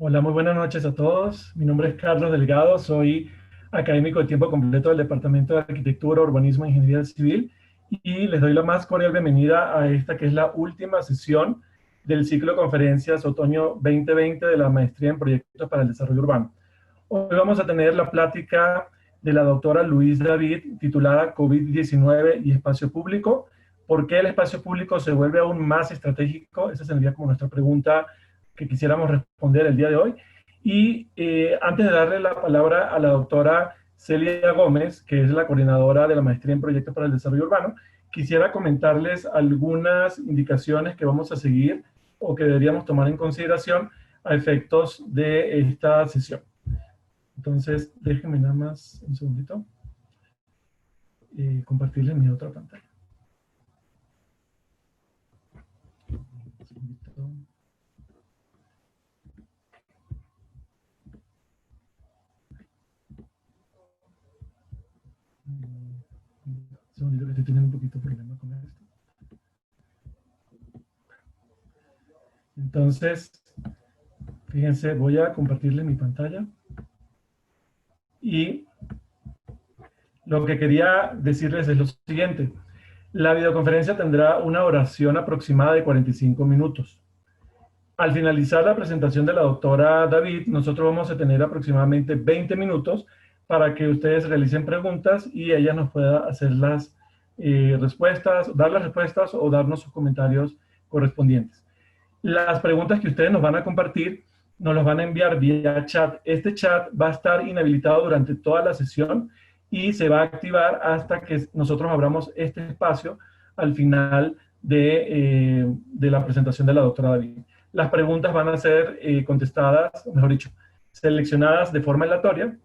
Hola, muy buenas noches a todos. Mi nombre es Carlos Delgado, soy académico de tiempo completo del Departamento de Arquitectura, Urbanismo e Ingeniería Civil y les doy la más cordial bienvenida a esta que es la última sesión del ciclo de conferencias otoño 2020 de la Maestría en Proyectos para el Desarrollo Urbano. Hoy vamos a tener la plática de la doctora Luis David titulada COVID-19 y espacio público. ¿Por qué el espacio público se vuelve aún más estratégico? Esa sería como nuestra pregunta que quisiéramos responder el día de hoy. Y antes de darle la palabra a la doctora Celia Gómez, que es la coordinadora de la Maestría en Proyectos para el Desarrollo Urbano, quisiera comentarles algunas indicaciones que vamos a seguir o que deberíamos tomar en consideración a efectos de esta sesión. Entonces, déjenme nada más un segundito compartirles mi otra pantalla. Un segundito que estoy teniendo un poquito de problema con esto. Entonces, fíjense, voy a compartirles mi pantalla. Y lo que quería decirles es lo siguiente. La videoconferencia tendrá una duración aproximada de 45 minutos. Al finalizar la presentación de la doctora David, nosotros vamos a tener aproximadamente 20 minutos para que ustedes realicen preguntas y ella nos pueda hacer las respuestas, dar las respuestas o darnos sus comentarios correspondientes. Las preguntas que ustedes nos van a compartir nos las van a enviar vía chat. Este chat va a estar inhabilitado durante toda la sesión y se va a activar hasta que nosotros abramos este espacio al final de la presentación de la doctora David. Las preguntas van a ser contestadas, mejor dicho, seleccionadas de forma aleatoria.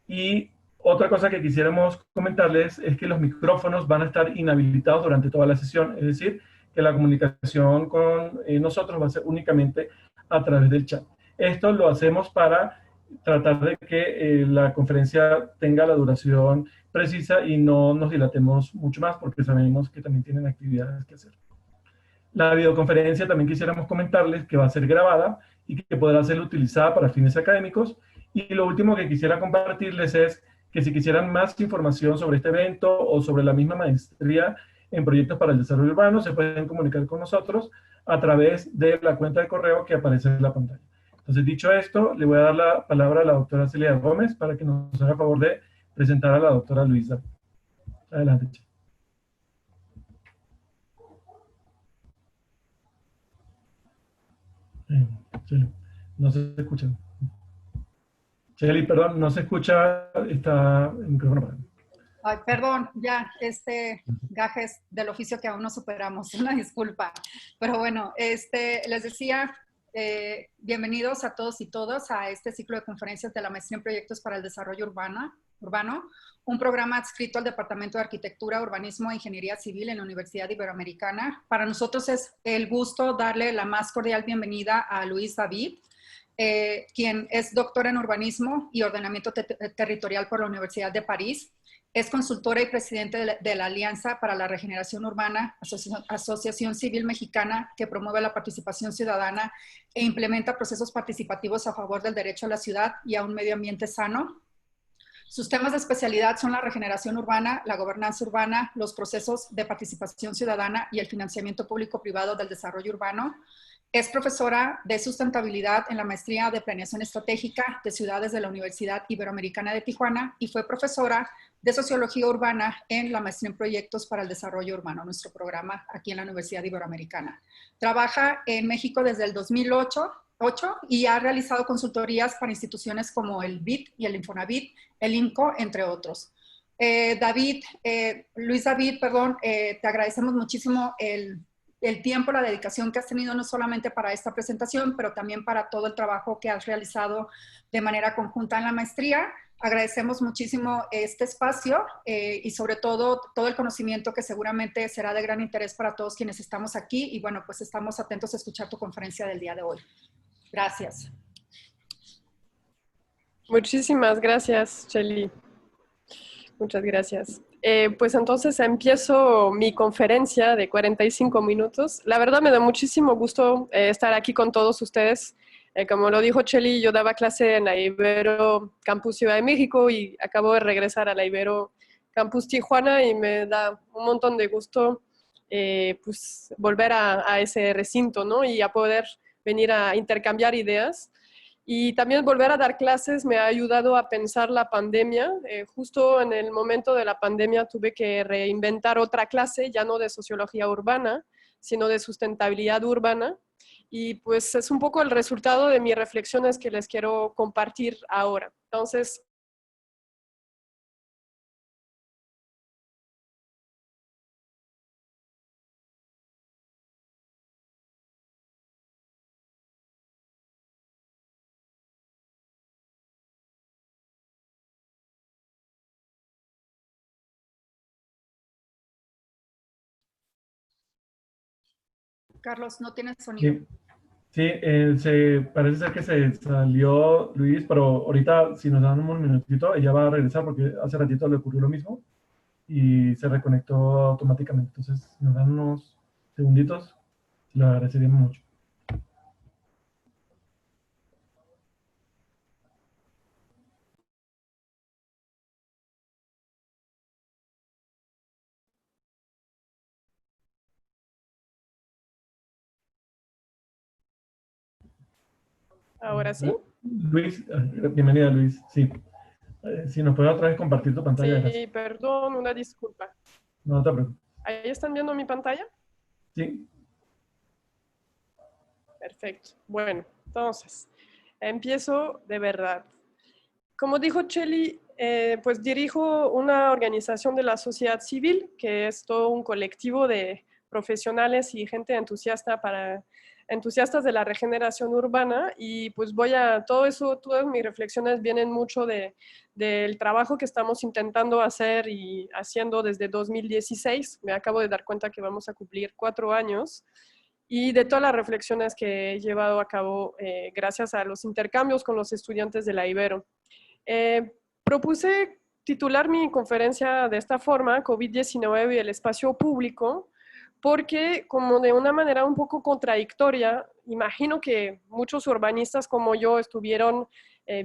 Y otra cosa que quisiéramos comentarles es que los micrófonos van a estar inhabilitados durante toda la sesión, es decir, que la comunicación con nosotros va a ser únicamente a través del chat. Esto lo hacemos para tratar de que la conferencia tenga la duración precisa y no nos dilatemos mucho más porque sabemos que también tienen actividades que hacer. La videoconferencia también quisiéramos comentarles que va a ser grabada y que podrá ser utilizada para fines académicos. Y lo último que quisiera compartirles es que si quisieran más información sobre este evento o sobre la misma maestría en proyectos para el desarrollo urbano, se pueden comunicar con nosotros a través de la cuenta de correo que aparece en la pantalla. Entonces, dicho esto, le voy a dar la palabra a la doctora Celia Gómez para que nos haga favor de presentar a la doctora Luisa. Adelante, Che. No se escucha. Cheli, perdón, no se escucha, está el micrófono apagado. Ay, perdón, ya, gajes del oficio que aún no superamos, una disculpa. Pero bueno, les decía, bienvenidos a todos y todas a este ciclo de conferencias de la Maestría en Proyectos para el Desarrollo Urbano, un programa adscrito al Departamento de Arquitectura, Urbanismo e Ingeniería Civil en la Universidad Iberoamericana. Para nosotros es el gusto darle la más cordial bienvenida a Luis David, quien es doctor en Urbanismo y Ordenamiento Territorial por la Universidad de París. Es consultora y presidente de la Alianza para la Regeneración Urbana, asociación civil mexicana que promueve la participación ciudadana e implementa procesos participativos a favor del derecho a la ciudad y a un medio ambiente sano. Sus temas de especialidad son la regeneración urbana, la gobernanza urbana, los procesos de participación ciudadana y el financiamiento público-privado del desarrollo urbano. Es profesora de sustentabilidad en la Maestría de Planeación Estratégica de Ciudades de la Universidad Iberoamericana de Tijuana y fue profesora de Sociología Urbana en la Maestría en Proyectos para el Desarrollo Urbano, nuestro programa aquí en la Universidad Iberoamericana. Trabaja en México desde el 2008 y ha realizado consultorías para instituciones como el BID y el Infonavit, el INCO, entre otros. Luis David, te agradecemos muchísimo el tiempo, la dedicación que has tenido no solamente para esta presentación, pero también para todo el trabajo que has realizado de manera conjunta en la maestría. Agradecemos muchísimo este espacio y sobre todo el conocimiento que seguramente será de gran interés para todos quienes estamos aquí y bueno, pues estamos atentos a escuchar tu conferencia del día de hoy. Gracias. Muchísimas gracias, Chely. Muchas gracias. Pues entonces empiezo mi conferencia de 45 minutos. La verdad me da muchísimo gusto estar aquí con todos ustedes. Como lo dijo Chely, yo daba clase en la Ibero Campus Ciudad de México y acabo de regresar a la Ibero Campus Tijuana y me da un montón de gusto pues, volver a ese recinto, ¿no? Y a poder venir a intercambiar ideas. Y también volver a dar clases me ha ayudado a pensar la pandemia. Justo en el momento de la pandemia tuve que reinventar otra clase, ya no de sociología urbana, sino de sustentabilidad urbana. Y pues es un poco el resultado de mis reflexiones que les quiero compartir ahora. Entonces, Carlos, no tienes sonido. Sí, sí, parece ser que se salió Luis, pero ahorita si nos dan un minutito, ella va a regresar porque hace ratito le ocurrió lo mismo y se reconectó automáticamente. Entonces, si nos dan unos segunditos, lo agradeceríamos mucho. ahora sí. Luis, bienvenida Luis, sí. Si nos puedes otra vez compartir tu pantalla, Sí, gracias. perdón, una disculpa. No te preocupes. ¿Ahí están viendo mi pantalla? Sí, Perfecto. Bueno, entonces, empiezo de verdad. Como dijo Chely, pues dirijo una organización de la sociedad civil, que es todo un colectivo de profesionales y gente entusiastas de la regeneración urbana, y pues todo eso, todas mis reflexiones vienen mucho del trabajo que estamos intentando hacer y haciendo desde 2016. Me acabo de dar cuenta que vamos a cumplir 4 años y de todas las reflexiones que he llevado a cabo gracias a los intercambios con los estudiantes de la Ibero. Propuse titular mi conferencia de esta forma, COVID-19 y el espacio público, porque como de una manera un poco contradictoria, imagino que muchos urbanistas como yo estuvieron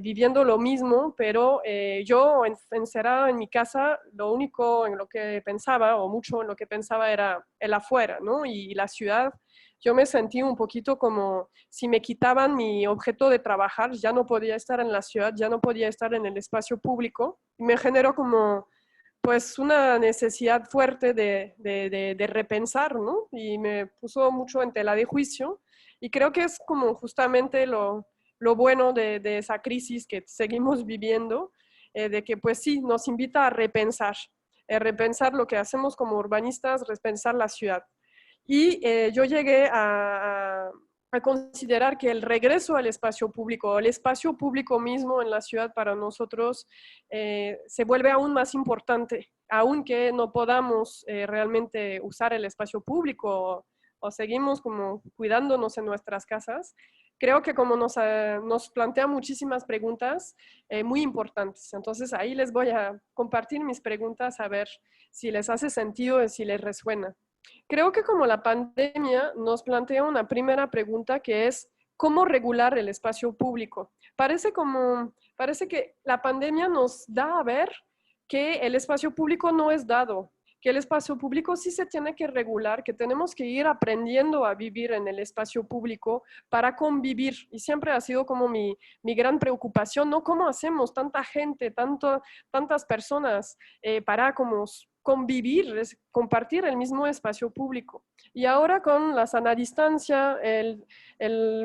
viviendo lo mismo, pero yo encerrada en mi casa, lo único en lo que pensaba, o mucho en lo que pensaba, era el afuera, ¿no? Y la ciudad. Yo me sentí un poquito como si me quitaban mi objeto de trabajar, ya no podía estar en la ciudad, ya no podía estar en el espacio público. Y me generó como pues una necesidad fuerte de repensar, ¿no? Y me puso mucho en tela de juicio. Y creo que es como justamente lo bueno de esa crisis que seguimos viviendo, de que pues sí, nos invita a repensar lo que hacemos como urbanistas, repensar la ciudad. Y yo llegué a considerar que el regreso al espacio público, el espacio público mismo en la ciudad para nosotros se vuelve aún más importante, aunque no podamos realmente usar el espacio público o seguimos como cuidándonos en nuestras casas. Creo que como nos plantea muchísimas preguntas muy importantes. Entonces ahí les voy a compartir mis preguntas a ver si les hace sentido y si les resuena. Creo que como la pandemia nos plantea una primera pregunta que es, ¿cómo regular el espacio público? Parece que la pandemia nos da a ver que el espacio público no es dado, que el espacio público sí se tiene que regular, que tenemos que ir aprendiendo a vivir en el espacio público para convivir. Y siempre ha sido como mi gran preocupación, ¿no? ¿Cómo hacemos tanta gente, tantas personas para como convivir, compartir el mismo espacio público? Y ahora con la sana distancia, el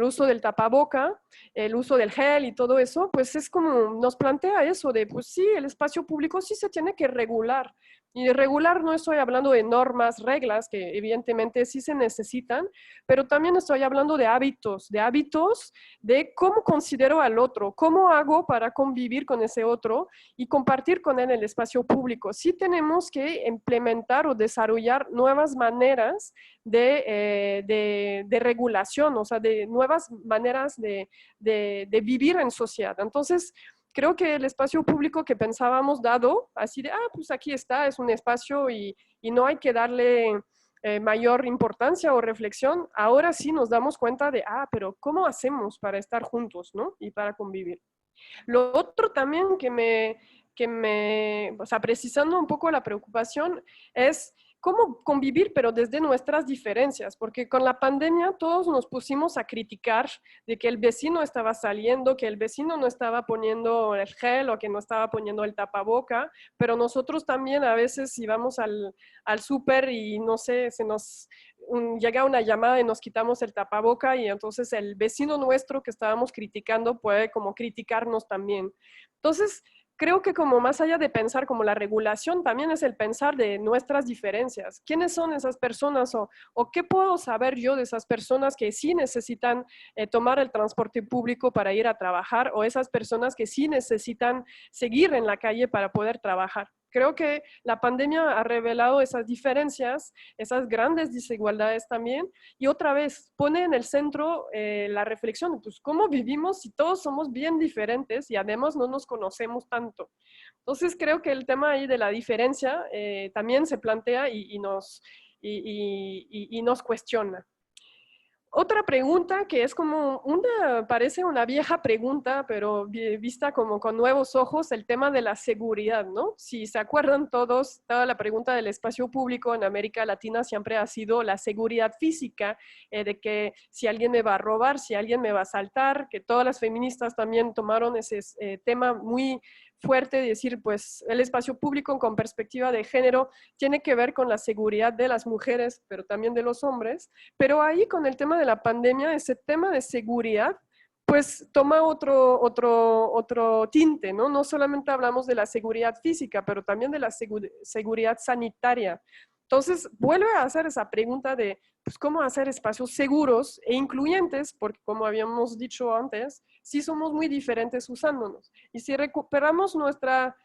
uso del tapaboca, el uso del gel y todo eso, pues es como nos plantea eso de, pues sí, el espacio público sí se tiene que regular. Y de regular no estoy hablando de normas, reglas, que evidentemente sí se necesitan, pero también estoy hablando de hábitos de cómo considero al otro, cómo hago para convivir con ese otro y compartir con él el espacio público. Sí tenemos que implementar o desarrollar nuevas maneras de regulación, o sea, de nuevas maneras de vivir en sociedad. Entonces, creo que el espacio público que pensábamos dado, así de, pues aquí está, es un espacio y no hay que darle mayor importancia o reflexión, ahora sí nos damos cuenta de, pero ¿cómo hacemos para estar juntos, ¿no? Y para convivir. Lo otro también o sea, precisando un poco la preocupación, es cómo convivir, pero desde nuestras diferencias, porque con la pandemia todos nos pusimos a criticar de que el vecino estaba saliendo, que el vecino no estaba poniendo el gel o que no estaba poniendo el tapaboca, pero nosotros también a veces íbamos al súper y no sé, llega una llamada y nos quitamos el tapaboca y entonces el vecino nuestro que estábamos criticando puede como criticarnos también. Entonces, creo que como más allá de pensar como la regulación, también es el pensar de nuestras diferencias. ¿Quiénes son esas personas o qué puedo saber yo de esas personas que sí necesitan tomar el transporte público para ir a trabajar o esas personas que sí necesitan seguir en la calle para poder trabajar? Creo que la pandemia ha revelado esas diferencias, esas grandes desigualdades también, y otra vez pone en el centro la reflexión, pues cómo vivimos si todos somos bien diferentes y además no nos conocemos tanto. Entonces creo que el tema ahí de la diferencia también se plantea y nos cuestiona. Otra pregunta que es como parece una vieja pregunta, pero vista como con nuevos ojos, el tema de la seguridad, ¿no? Si se acuerdan todos, toda la pregunta del espacio público en América Latina siempre ha sido la seguridad física, de que si alguien me va a robar, si alguien me va a asaltar, que todas las feministas también tomaron ese tema muy fuerte de decir, pues el espacio público con perspectiva de género tiene que ver con la seguridad de las mujeres, pero también de los hombres. Pero ahí con el tema de la pandemia, ese tema de seguridad, pues toma otro tinte, ¿no? No solamente hablamos de la seguridad física, pero también de la seguridad sanitaria. Entonces, vuelve a hacer esa pregunta de, pues, cómo hacer espacios seguros e incluyentes, porque como habíamos dicho antes, sí somos muy diferentes usándonos. Y si recuperamos nuestra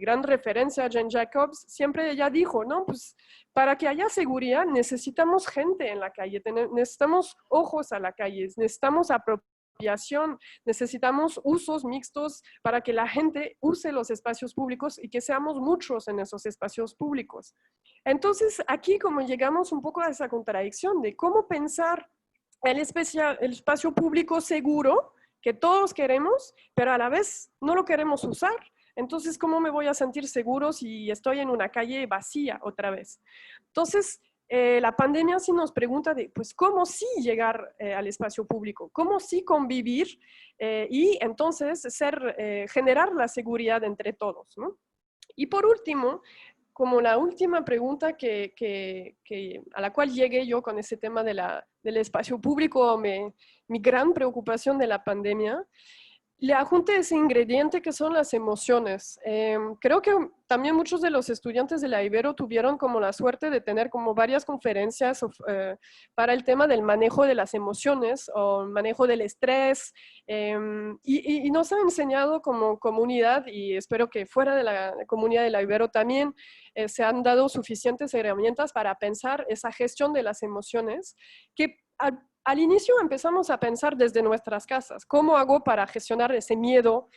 gran referencia, Jane Jacobs, siempre ella dijo, ¿no? Pues para que haya seguridad necesitamos gente en la calle, necesitamos ojos a la calle, necesitamos apropiación, necesitamos usos mixtos para que la gente use los espacios públicos y que seamos muchos en esos espacios públicos. Entonces, aquí como llegamos un poco a esa contradicción de cómo pensar el espacio público seguro que todos queremos, pero a la vez no lo queremos usar. Entonces, ¿cómo me voy a sentir seguro si estoy en una calle vacía otra vez? Entonces, la pandemia sí nos pregunta de, pues, ¿cómo sí llegar al espacio público? ¿Cómo sí convivir? Y entonces generar la seguridad entre todos, ¿no? Y por último, como la última pregunta a la cual llegué yo con ese tema del espacio público, mi gran preocupación de la pandemia, le adjunté ese ingrediente que son las emociones. Creo que también muchos de los estudiantes de la Ibero tuvieron como la suerte de tener como varias conferencias para el tema del manejo de las emociones o manejo del estrés, y nos han enseñado como comunidad, y espero que fuera de la comunidad de la Ibero también se han dado suficientes herramientas para pensar esa gestión de las emociones que al inicio empezamos a pensar desde nuestras casas. ¿Cómo hago para gestionar ese miedo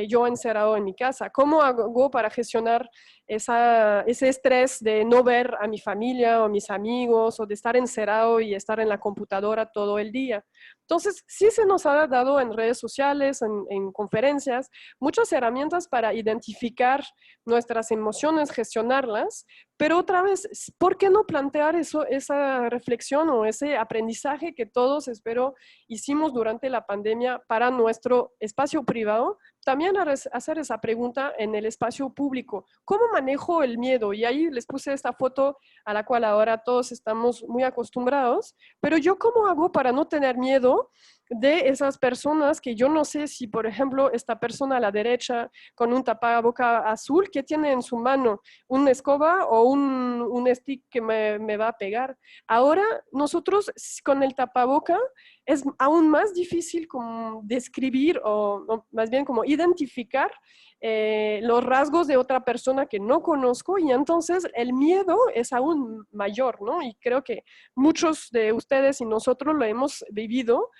yo encerrado en mi casa? ¿Cómo hago para gestionar ese estrés de no ver a mi familia o mis amigos o de estar encerrado y estar en la computadora todo el día? Entonces, sí se nos ha dado en redes sociales, en conferencias, muchas herramientas para identificar nuestras emociones, gestionarlas, pero otra vez, ¿por qué no plantear esa reflexión o ese aprendizaje que todos, espero, hicimos durante la pandemia para nuestro espacio privado? También hacer esa pregunta en el espacio público. ¿Cómo manejo el miedo? Y ahí les puse esta foto a la cual ahora todos estamos muy acostumbrados, pero yo ¿cómo hago para no tener miedo de esas personas que yo no sé si, por ejemplo, esta persona a la derecha con un tapaboca azul, que tiene en su mano? ¿Una escoba o un stick que me va a pegar? Ahora nosotros con el tapaboca es aún más difícil como describir o más bien como identificar los rasgos de otra persona que no conozco, y entonces el miedo es aún mayor, ¿no? Y creo que muchos de ustedes y nosotros lo hemos vivido.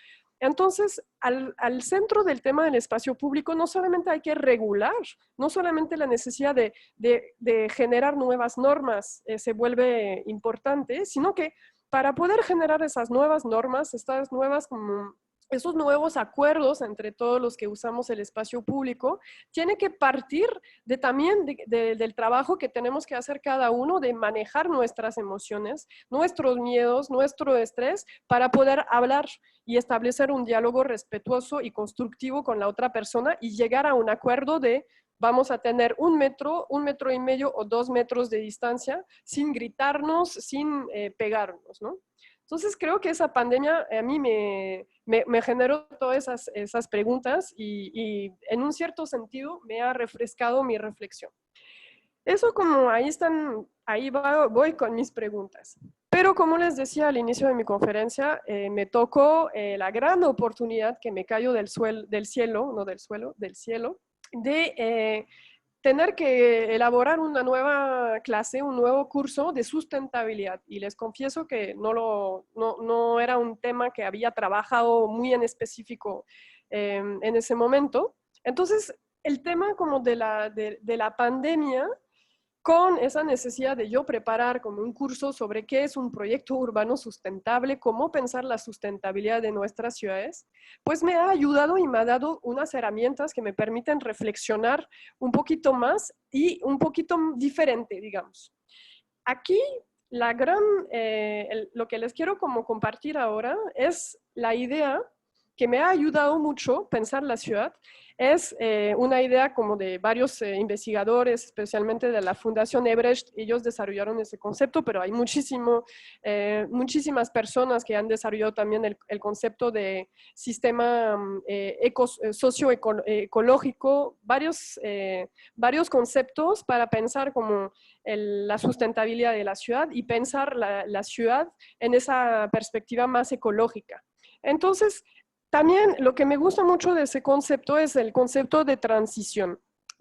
Entonces, al centro del tema del espacio público no solamente hay que regular, no solamente la necesidad de generar nuevas normas se vuelve importante, sino que para poder generar esas nuevas normas, estas nuevas como esos nuevos acuerdos entre todos los que usamos el espacio público, tiene que partir también del trabajo que tenemos que hacer cada uno de manejar nuestras emociones, nuestros miedos, nuestro estrés, para poder hablar y establecer un diálogo respetuoso y constructivo con la otra persona y llegar a un acuerdo de vamos a tener 1 metro y medio o 2 metros de distancia sin gritarnos, sin pegarnos, ¿no? Entonces creo que esa pandemia a mí me generó todas esas preguntas y en un cierto sentido me ha refrescado mi reflexión. Eso como voy con mis preguntas. Pero como les decía al inicio de mi conferencia, me tocó la gran oportunidad que me cayó del cielo, de tener que elaborar una nueva clase, un nuevo curso de sustentabilidad. Y les confieso que no era un tema que había trabajado muy en específico en ese momento. Entonces, el tema como de la pandemia, con esa necesidad de yo preparar como un curso sobre qué es un proyecto urbano sustentable, cómo pensar la sustentabilidad de nuestras ciudades, pues me ha ayudado y me ha dado unas herramientas que me permiten reflexionar un poquito más y un poquito diferente, digamos. Aquí lo que les quiero como compartir ahora es la idea que me ha ayudado mucho pensar la ciudad. Es una idea como de varios investigadores, especialmente de la Fundación Ebrecht. Ellos desarrollaron ese concepto, pero hay muchísimas personas que han desarrollado también el concepto de sistema socioecológico, varios conceptos para pensar como la sustentabilidad de la ciudad y pensar la ciudad en esa perspectiva más ecológica. Entonces, también lo que me gusta mucho de ese concepto es el concepto de transición.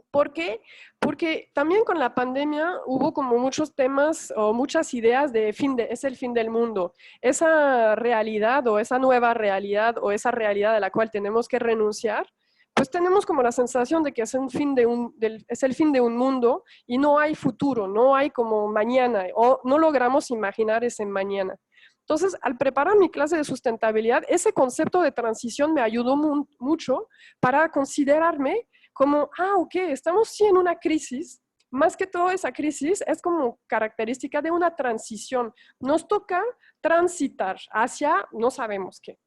¿Por qué? Porque también con la pandemia hubo como muchos temas o muchas ideas de es el fin del mundo. Esa realidad o esa nueva realidad o esa realidad a la cual tenemos que renunciar, pues tenemos como la sensación de que es el fin de un mundo y no hay futuro, no hay como mañana o no logramos imaginar ese mañana. Entonces, al preparar mi clase de sustentabilidad, ese concepto de transición me ayudó mucho para considerarme como, ok, estamos sí en una crisis. Más que todo esa crisis es como característica de una transición. Nos toca transitar hacia no sabemos qué.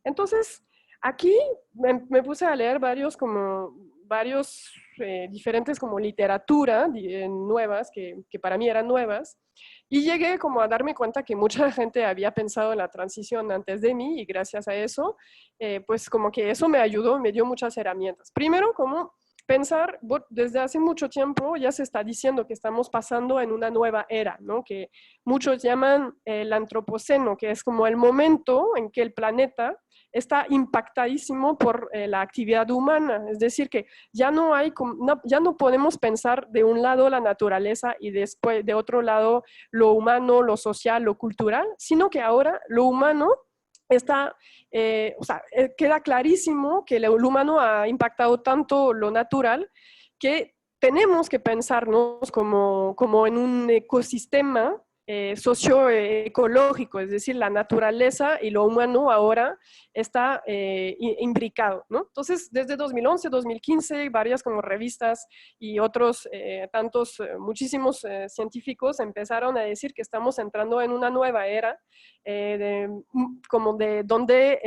Entonces, aquí me puse a leer varios diferentes como literatura nuevas, que para mí eran nuevas, y llegué como a darme cuenta que mucha gente había pensado en la transición antes de mí y gracias a eso, pues como que eso me ayudó, me dio muchas herramientas. Primero, como pensar, desde hace mucho tiempo ya se está diciendo que estamos pasando en una nueva era, ¿no? Que muchos llaman el antropoceno, que es como el momento en que el planeta está impactadísimo por la actividad humana. Es decir, que ya no podemos pensar de un lado la naturaleza y después de otro lado lo humano, lo social, lo cultural, sino que ahora lo humano queda clarísimo que el humano ha impactado tanto lo natural que tenemos que pensarnos como en un ecosistema socioecológico, es decir, la naturaleza y lo humano ahora está imbricado, ¿no? Entonces, desde 2011, 2015, varias como revistas y otros muchísimos científicos empezaron a decir que estamos entrando en una nueva era, donde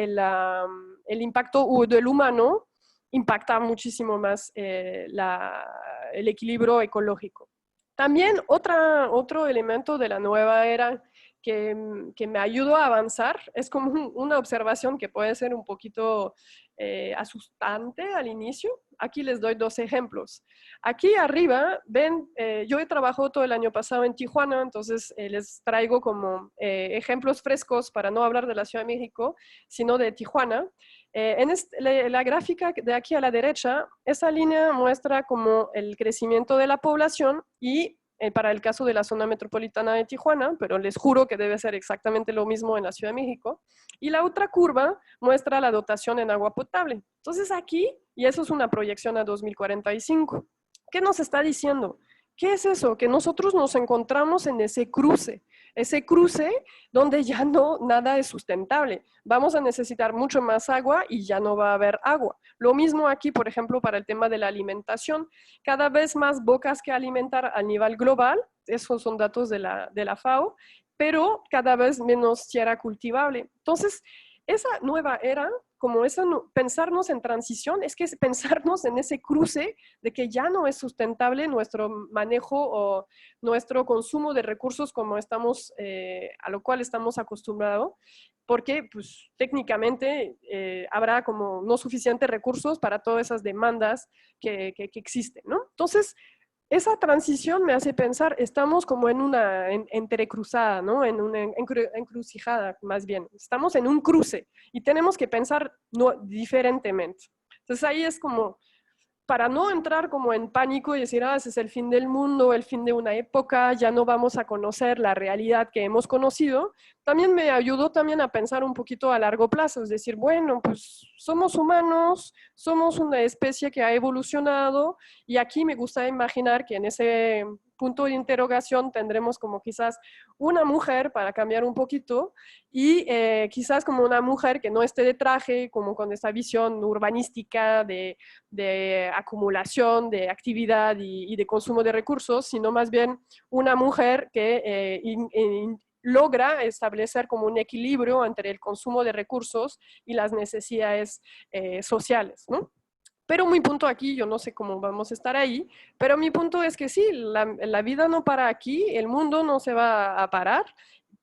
el impacto del humano impacta muchísimo más el equilibrio ecológico. También otro elemento de la nueva era que me ayudó a avanzar es como una observación que puede ser un poquito asustante al inicio. Aquí les doy 2 ejemplos. Aquí arriba, ven, yo he trabajado todo el año pasado en Tijuana, entonces les traigo como ejemplos frescos para no hablar de la Ciudad de México, sino de Tijuana. La gráfica de aquí a la derecha, esa línea muestra como el crecimiento de la población y para el caso de la zona metropolitana de Tijuana, pero les juro que debe ser exactamente lo mismo en la Ciudad de México. Y la otra curva muestra la dotación en agua potable. Entonces aquí, y eso es una proyección a 2045, ¿qué nos está diciendo? ¿Qué es eso? Que nosotros nos encontramos en ese cruce donde ya no nada es sustentable. Vamos a necesitar mucho más agua y ya no va a haber agua. Lo mismo aquí, por ejemplo, para el tema de la alimentación. Cada vez más bocas que alimentar a nivel global, esos son datos de la FAO, pero cada vez menos tierra cultivable. Entonces, esa nueva era, como esa, pensarnos en transición, es que es pensarnos en ese cruce de que ya no es sustentable nuestro manejo o nuestro consumo de recursos como estamos, a lo cual estamos acostumbrados, porque pues técnicamente habrá como no suficientes recursos para todas esas demandas que existen, ¿no? Entonces, esa transición me hace pensar, estamos como en una entrecruzada, ¿no? En una encrucijada, más bien. Estamos en un cruce y tenemos que pensar diferentemente. Entonces ahí es como, para no entrar como en pánico y decir, ese es el fin del mundo, el fin de una época, ya no vamos a conocer la realidad que hemos conocido, también me ayudó también a pensar un poquito a largo plazo, es decir, bueno, pues somos humanos, somos una especie que ha evolucionado y aquí me gusta imaginar que en ese punto de interrogación tendremos como quizás una mujer para cambiar un poquito y quizás como una mujer que no esté de traje, como con esta visión urbanística de acumulación, de actividad y de consumo de recursos, sino más bien una mujer que logra establecer como un equilibrio entre el consumo de recursos y las necesidades sociales, ¿no? Pero mi punto aquí, yo no sé cómo vamos a estar ahí, pero mi punto es que sí, la vida no para aquí, el mundo no se va a parar,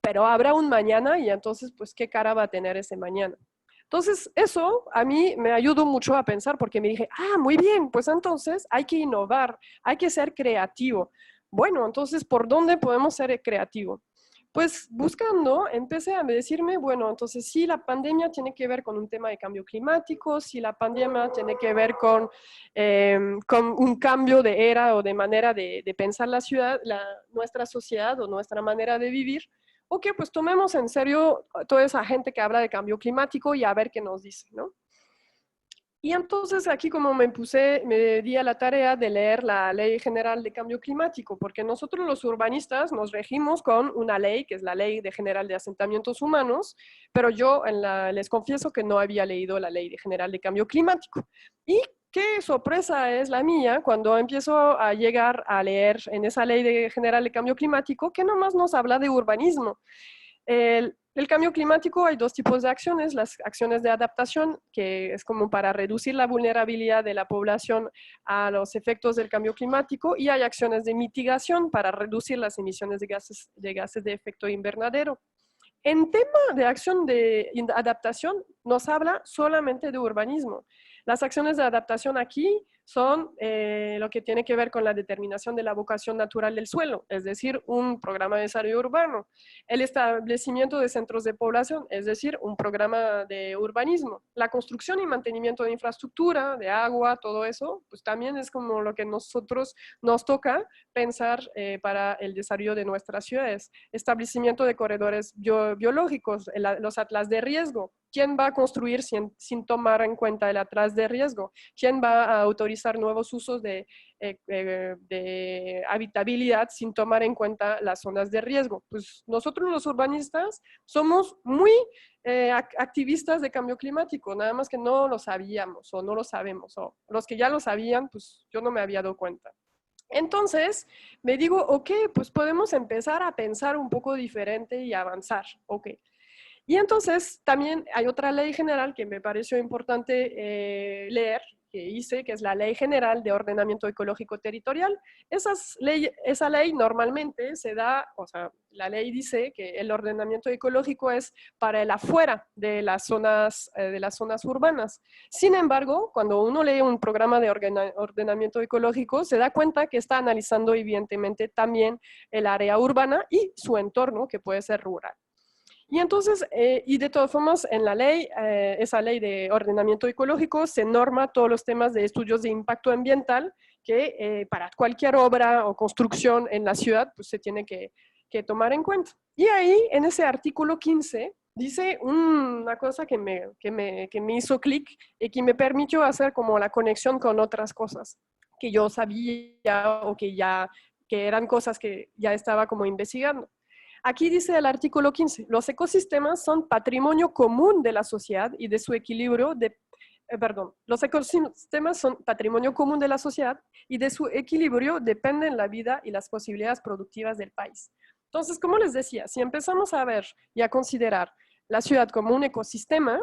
pero habrá un mañana y entonces, pues, ¿qué cara va a tener ese mañana? Entonces, eso a mí me ayudó mucho a pensar porque me dije, muy bien, pues entonces hay que innovar, hay que ser creativo. Bueno, entonces, ¿por dónde podemos ser creativos? Pues buscando, empecé a decirme, bueno, entonces si la pandemia tiene que ver con un tema de cambio climático, si la pandemia tiene que ver con un cambio de era o de manera de pensar la ciudad, nuestra sociedad o nuestra manera de vivir, ok, pues tomemos en serio toda esa gente que habla de cambio climático y a ver qué nos dice, ¿no? Y entonces aquí como me di a la tarea de leer la Ley General de Cambio Climático, porque nosotros los urbanistas nos regimos con una ley, que es la Ley General de Asentamientos Humanos, pero yo les confieso que no había leído la Ley General de Cambio Climático. Y qué sorpresa es la mía cuando empiezo a llegar a leer en esa Ley General de Cambio Climático que nomás nos habla de urbanismo. El cambio climático hay dos tipos de acciones, las acciones de adaptación, que es como para reducir la vulnerabilidad de la población a los efectos del cambio climático, y hay acciones de mitigación para reducir las emisiones de gases de efecto invernadero. En tema de acción de adaptación, nos habla solamente de urbanismo. Las acciones de adaptación aquí son lo que tiene que ver con la determinación de la vocación natural del suelo, es decir, un programa de desarrollo urbano, el establecimiento de centros de población, es decir, un programa de urbanismo, la construcción y mantenimiento de infraestructura, de agua, todo eso, pues también es como lo que nosotros nos toca pensar para el desarrollo de nuestras ciudades, establecimiento de corredores biológicos, los atlas de riesgo. ¿Quién va a construir sin tomar en cuenta el atlas de riesgo? ¿Quién va a autorizar nuevos usos de habitabilidad sin tomar en cuenta las zonas de riesgo? Pues nosotros los urbanistas somos muy activistas de cambio climático, nada más que no lo sabíamos o no lo sabemos, o los que ya lo sabían, pues yo no me había dado cuenta. Entonces, me digo, ok, pues podemos empezar a pensar un poco diferente y avanzar, ok. Y entonces también hay otra ley general que me pareció importante leer, que hice, que es la Ley General de Ordenamiento Ecológico Territorial. Esa ley normalmente se da, o sea, la ley dice que el ordenamiento ecológico es para el afuera de las zonas urbanas. Sin embargo, cuando uno lee un programa de ordenamiento ecológico, se da cuenta que está analizando evidentemente también el área urbana y su entorno, que puede ser rural. Y entonces, y de todas formas, en la ley, esa ley de ordenamiento ecológico, se norma todos los temas de estudios de impacto ambiental que para cualquier obra o construcción en la ciudad, pues se tiene que tomar en cuenta. Y ahí, en ese artículo 15, dice una cosa que me hizo clic y que me permitió hacer como la conexión con otras cosas que yo sabía o que eran cosas que ya estaba como investigando. Aquí dice el artículo 15, los ecosistemas son patrimonio común de la sociedad y de su equilibrio los ecosistemas son patrimonio común de la sociedad y de su equilibrio dependen la vida y las posibilidades productivas del país. Entonces, como les decía, si empezamos a ver y a considerar la ciudad como un ecosistema,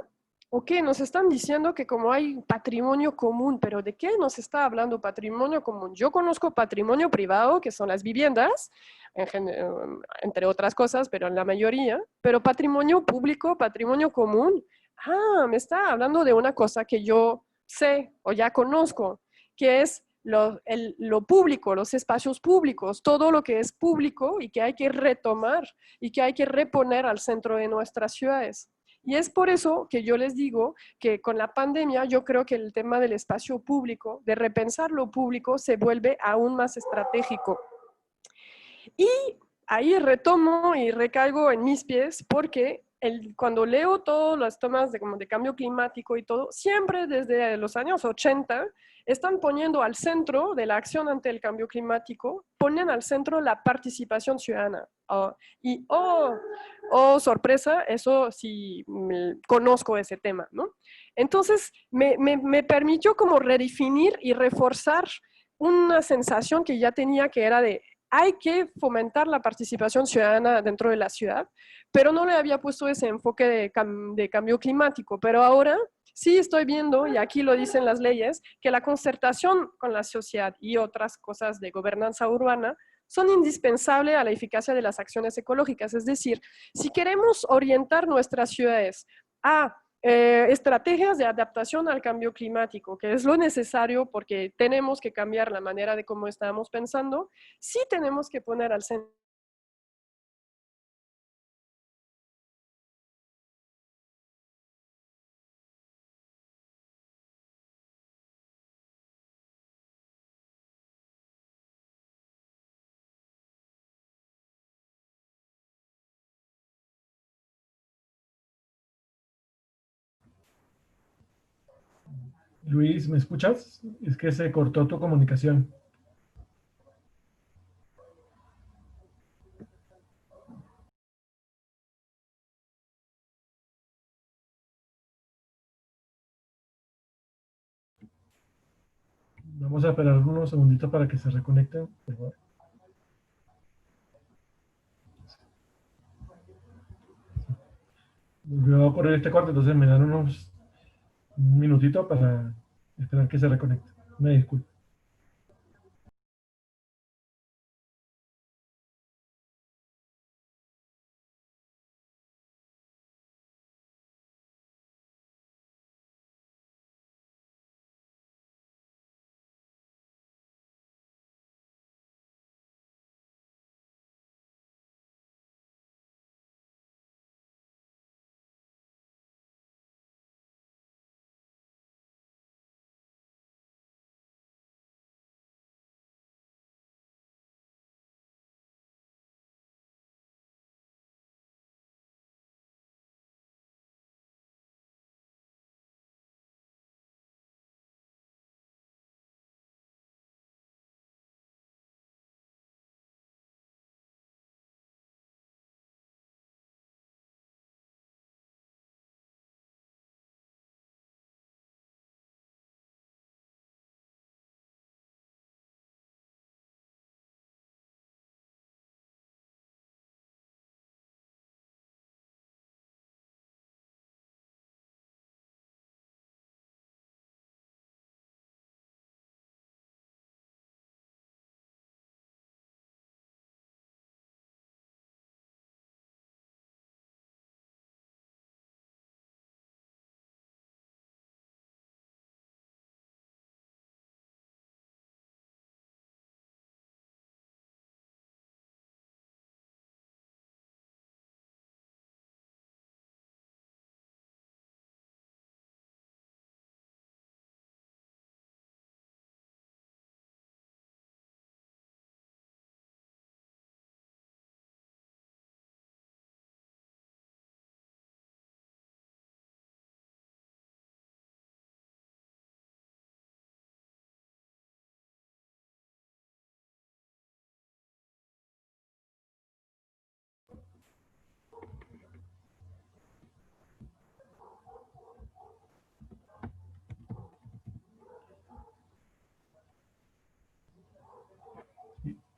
ok, nos están diciendo que como hay patrimonio común, pero ¿de qué nos está hablando patrimonio común? Yo conozco patrimonio privado, que son las viviendas, entre otras cosas, pero en la mayoría, pero patrimonio público, patrimonio común, me está hablando de una cosa que yo sé o ya conozco, que es lo público, los espacios públicos, todo lo que es público y que hay que retomar y que hay que reponer al centro de nuestras ciudades. Y es por eso que yo les digo que con la pandemia yo creo que el tema del espacio público, de repensar lo público, se vuelve aún más estratégico. Y ahí retomo y recaigo en mis pies porque cuando leo todos los temas de cambio climático y todo, siempre desde los años 80 están poniendo al centro de la acción ante el cambio climático, ponen al centro la participación ciudadana. Sorpresa, eso sí conozco ese tema, ¿no? Entonces, me permitió como redefinir y reforzar una sensación que ya tenía que era de hay que fomentar la participación ciudadana dentro de la ciudad, pero no le había puesto ese enfoque de cambio climático. Pero ahora sí estoy viendo, y aquí lo dicen las leyes, que la concertación con la sociedad y otras cosas de gobernanza urbana son indispensables a la eficacia de las acciones ecológicas. Es decir, si queremos orientar nuestras ciudades a estrategias de adaptación al cambio climático, que es lo necesario porque tenemos que cambiar la manera de cómo estamos pensando, sí tenemos que poner al centro Luis, ¿me escuchas? Es que se cortó tu comunicación. Vamos a esperar unos segunditos para que se reconecten, por favor. Volvió a ocurrir este corte, entonces me dan un minutito para esperar que se reconecte. Me disculpo.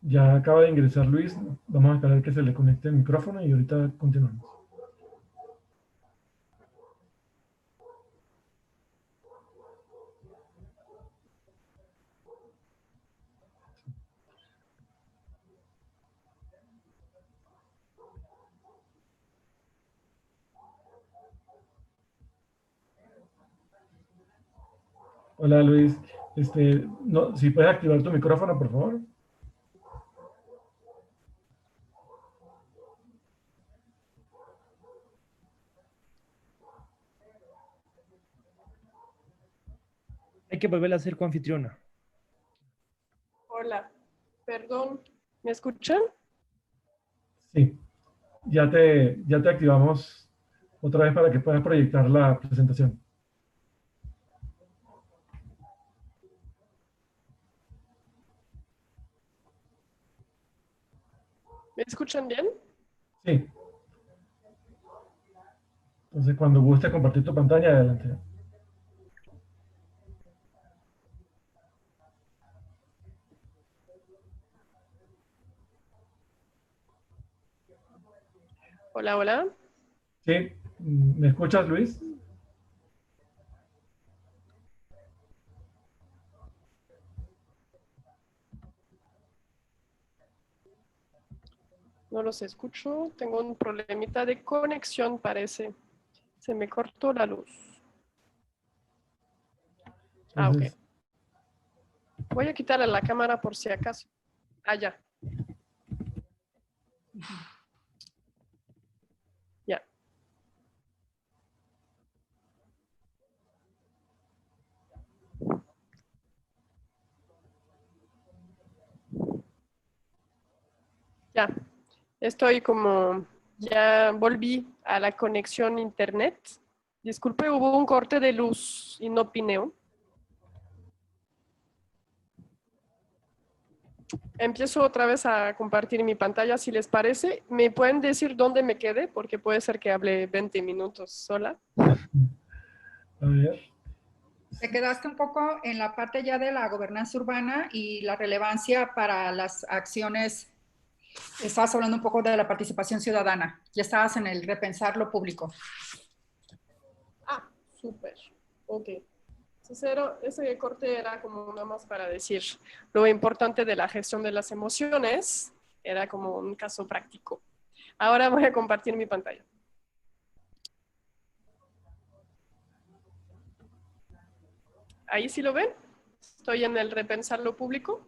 Ya acaba de ingresar Luis. Vamos a esperar que se le conecte el micrófono y ahorita continuamos. Hola Luis, no, si puedes activar tu micrófono, por favor. Hay que volver a ser coanfitriona. Hola, perdón, ¿me escuchan? Sí, ya te activamos otra vez para que puedas proyectar la presentación. ¿Me escuchan bien? Sí, entonces cuando guste compartir tu pantalla, adelante. Hola, hola. Sí, ¿me escuchas Luis? No los escucho. Tengo un problemita de conexión, parece. Se me cortó la luz. Ah, ok. Entonces, Voy a quitarle la cámara por si acaso. Ah, ya. Ya. Ya. Estoy como, ya volví a la conexión internet. Disculpe, hubo un corte de luz inopinado. Empiezo otra vez a compartir mi pantalla, si les parece. ¿Me pueden decir dónde me quedé? Porque puede ser que hable 20 minutos sola. a ver, Te quedaste un poco en la parte ya de la gobernanza urbana y la relevancia para las acciones. Estabas hablando un poco de la participación ciudadana. Ya estabas en el repensar lo público. Ah, súper. Ok. Ese corte era como nada más para decir lo importante de la gestión de las emociones. Era como un caso práctico. Ahora voy a compartir mi pantalla. Ahí sí lo ven. Estoy en el repensar lo público.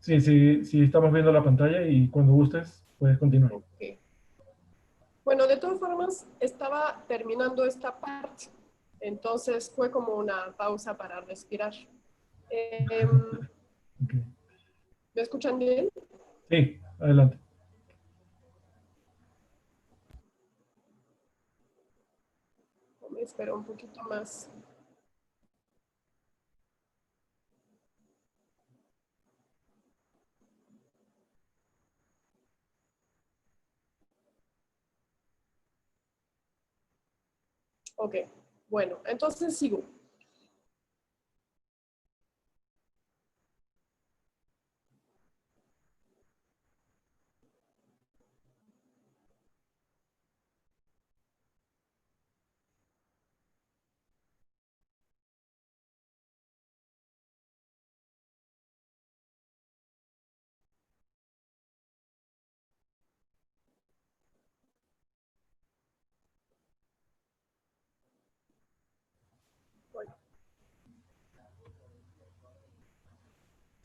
sí, sí, estamos viendo la pantalla y cuando gustes puedes continuar. Ok. Bueno, de todas formas, estaba terminando esta parte. Entonces fue como una pausa para respirar. Okay. ¿Me escuchan bien? Sí, adelante. Me espero un poquito más. Ok, bueno, entonces sigo.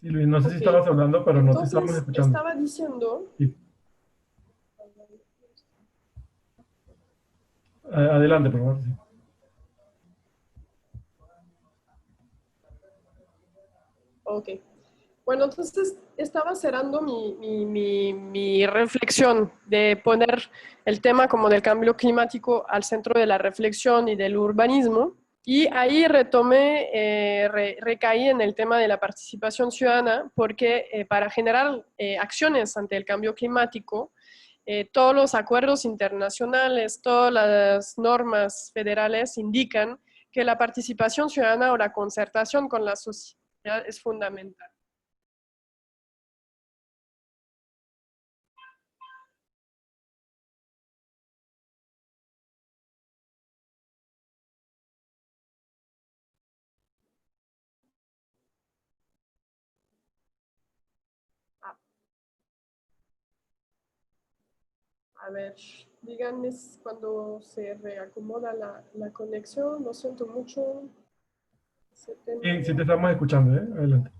Sí, Luis, no sé si Ok, estabas hablando, pero no te estábamos entonces escuchando. estaba diciendo, Sí. Adelante, por favor. Sí. ok, bueno, entonces estaba cerrando mi reflexión de poner el tema como del cambio climático al centro de la reflexión y del urbanismo. Y ahí retomé, recaí en el tema de la participación ciudadana, porque para generar acciones ante el cambio climático, todos los acuerdos internacionales, todas las normas federales indican que la participación ciudadana o la concertación con la sociedad es fundamental. A ver, díganme cuando se reacomoda la conexión, lo siento mucho. Sí, sí te estamos escuchando, ¿eh? Adelante.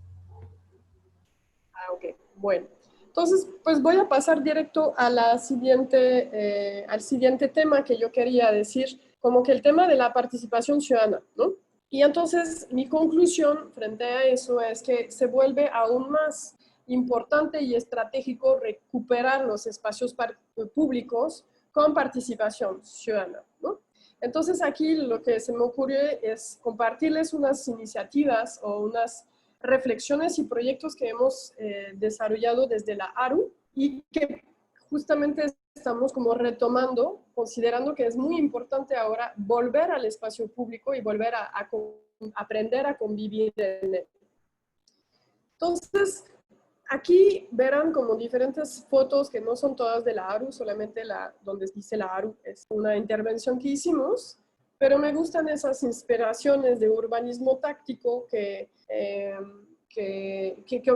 Ah, ok, bueno. Entonces, pues voy a pasar directo a al siguiente tema que yo quería decir, como que el tema de la participación ciudadana, ¿no? Y entonces mi conclusión frente a eso es que se vuelve aún más importante y estratégico recuperar los espacios públicos con participación ciudadana, ¿no? Entonces aquí lo que se me ocurre es compartirles unas iniciativas o unas reflexiones y proyectos que hemos desarrollado desde la ARU y que justamente estamos como retomando, considerando que es muy importante ahora volver al espacio público y volver a aprender a convivir en él. Entonces, aquí verán como diferentes fotos que no son todas de la ARU, solamente donde dice la ARU es una intervención que hicimos, pero me gustan esas inspiraciones de urbanismo táctico que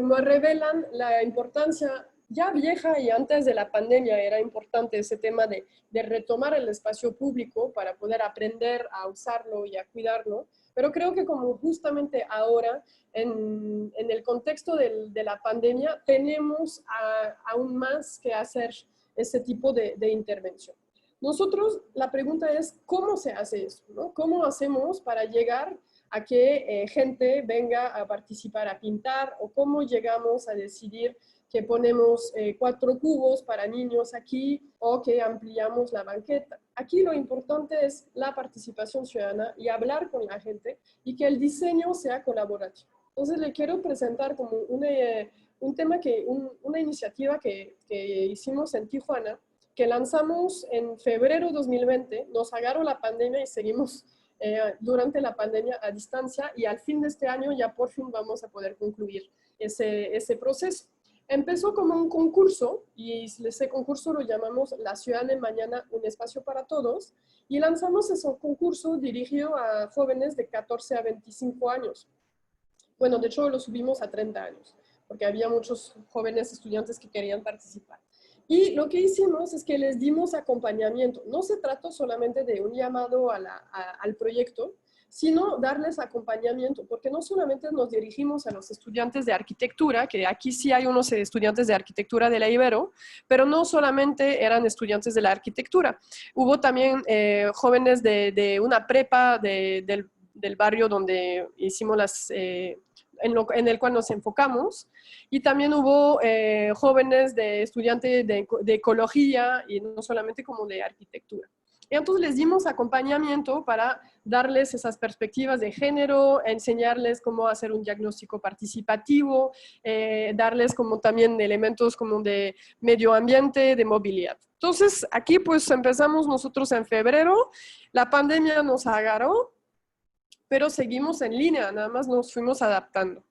me revelan la importancia ya vieja y antes de la pandemia era importante ese tema de retomar el espacio público para poder aprender a usarlo y a cuidarlo, pero creo que como justamente ahora, en el contexto de la pandemia, tenemos aún más que hacer ese tipo de intervención. Nosotros, la pregunta es, ¿cómo se hace eso? ¿No? ¿Cómo hacemos para llegar a que gente venga a participar a pintar? ¿O cómo llegamos a decidir que ponemos 4 cubos para niños aquí o que ampliamos la banqueta? Aquí lo importante es la participación ciudadana y hablar con la gente y que el diseño sea colaborativo. Entonces le quiero presentar como un tema, una iniciativa que hicimos en Tijuana, que lanzamos en febrero 2020, nos agarró la pandemia y seguimos durante la pandemia a distancia y al fin de este año ya por fin vamos a poder concluir ese proceso. Empezó como un concurso y ese concurso lo llamamos La Ciudad de Mañana, un espacio para todos, y lanzamos ese concurso dirigido a jóvenes de 14 a 25 años. Bueno, de hecho lo subimos a 30 años, porque había muchos jóvenes estudiantes que querían participar. Y lo que hicimos es que les dimos acompañamiento. No se trató solamente de un llamado al proyecto, sino darles acompañamiento, porque no solamente nos dirigimos a los estudiantes de arquitectura, que aquí sí hay unos estudiantes de arquitectura de la Ibero, pero no solamente eran estudiantes de la arquitectura. Hubo también jóvenes de una prepa del barrio donde hicimos en el cual nos enfocamos, y también hubo jóvenes de estudiantes de ecología y no solamente como de arquitectura. Y entonces les dimos acompañamiento para darles esas perspectivas de género, enseñarles cómo hacer un diagnóstico participativo, darles como también elementos como de medio ambiente, de movilidad. Entonces aquí pues empezamos nosotros en febrero, la pandemia nos agarró, pero seguimos en línea, nada más nos fuimos adaptando.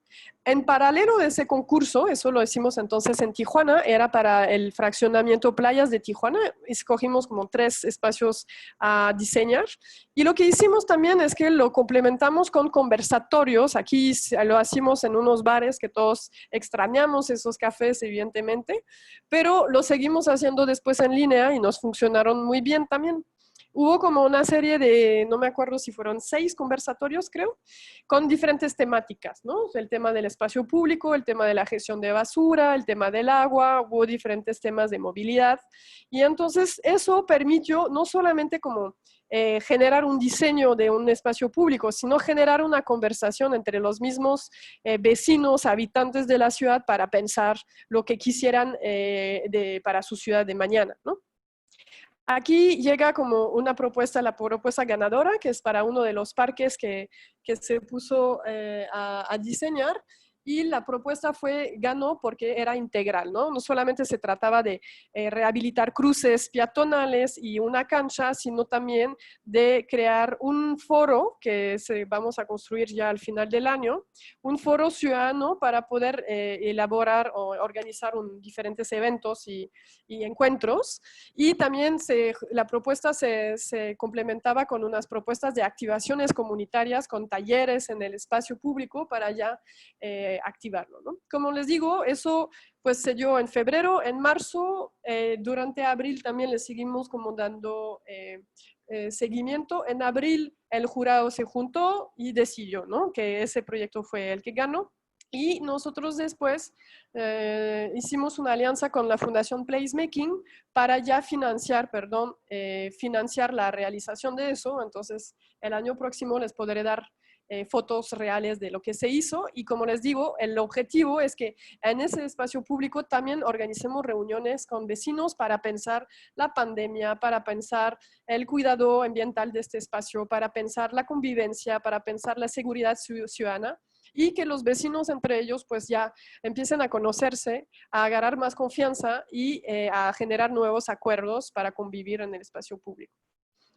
En paralelo de ese concurso, eso lo hicimos entonces en Tijuana, era para el fraccionamiento Playas de Tijuana, escogimos como 3 espacios a diseñar, y lo que hicimos también es que lo complementamos con conversatorios. Aquí lo hacemos en unos bares que todos extrañamos, esos cafés evidentemente, pero lo seguimos haciendo después en línea y nos funcionaron muy bien también. Hubo como una serie de, no me acuerdo si fueron 6 conversatorios, creo, con diferentes temáticas, ¿no? El tema del espacio público, el tema de la gestión de basura, el tema del agua, hubo diferentes temas de movilidad. Y entonces eso permitió no solamente como generar un diseño de un espacio público, sino generar una conversación entre los mismos vecinos, habitantes de la ciudad para pensar lo que quisieran para su ciudad de mañana, ¿no? Aquí llega como una propuesta, la propuesta ganadora, que es para uno de los parques que se puso a diseñar. Y la propuesta ganó porque era integral, ¿no? No solamente se trataba de rehabilitar cruces peatonales y una cancha, sino también de crear un foro que vamos a construir ya al final del año, un foro ciudadano para poder elaborar o organizar diferentes eventos y encuentros. Y también la propuesta se complementaba con unas propuestas de activaciones comunitarias, con talleres en el espacio público para ya activarlo, ¿no? Como les digo, eso pues se dio en febrero, en marzo, durante abril también le seguimos como dando seguimiento. En abril el jurado se juntó y decidió, ¿no?, que ese proyecto fue el que ganó. Y nosotros después hicimos una alianza con la Fundación Placemaking para ya financiar la realización de eso. Entonces, el año próximo les podré dar fotos reales de lo que se hizo. Y como les digo, el objetivo es que en ese espacio público también organicemos reuniones con vecinos para pensar la pandemia, para pensar el cuidado ambiental de este espacio, para pensar la convivencia, para pensar la seguridad ciudadana, y que los vecinos entre ellos pues ya empiecen a conocerse, a agarrar más confianza y a generar nuevos acuerdos para convivir en el espacio público.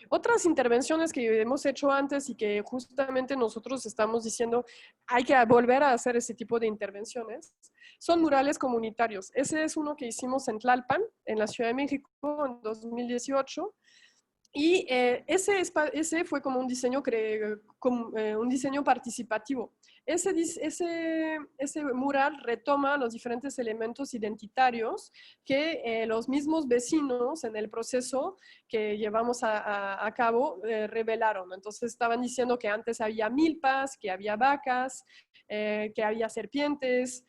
Otras intervenciones que hemos hecho antes y que justamente nosotros estamos diciendo hay que volver a hacer ese tipo de intervenciones, son murales comunitarios. Ese es uno que hicimos en Tlalpan, en la Ciudad de México, en 2018. Y ese fue como un diseño, un diseño participativo. Ese mural retoma los diferentes elementos identitarios que los mismos vecinos en el proceso que llevamos a cabo revelaron. Entonces estaban diciendo que antes había milpas, que había vacas, que había serpientes,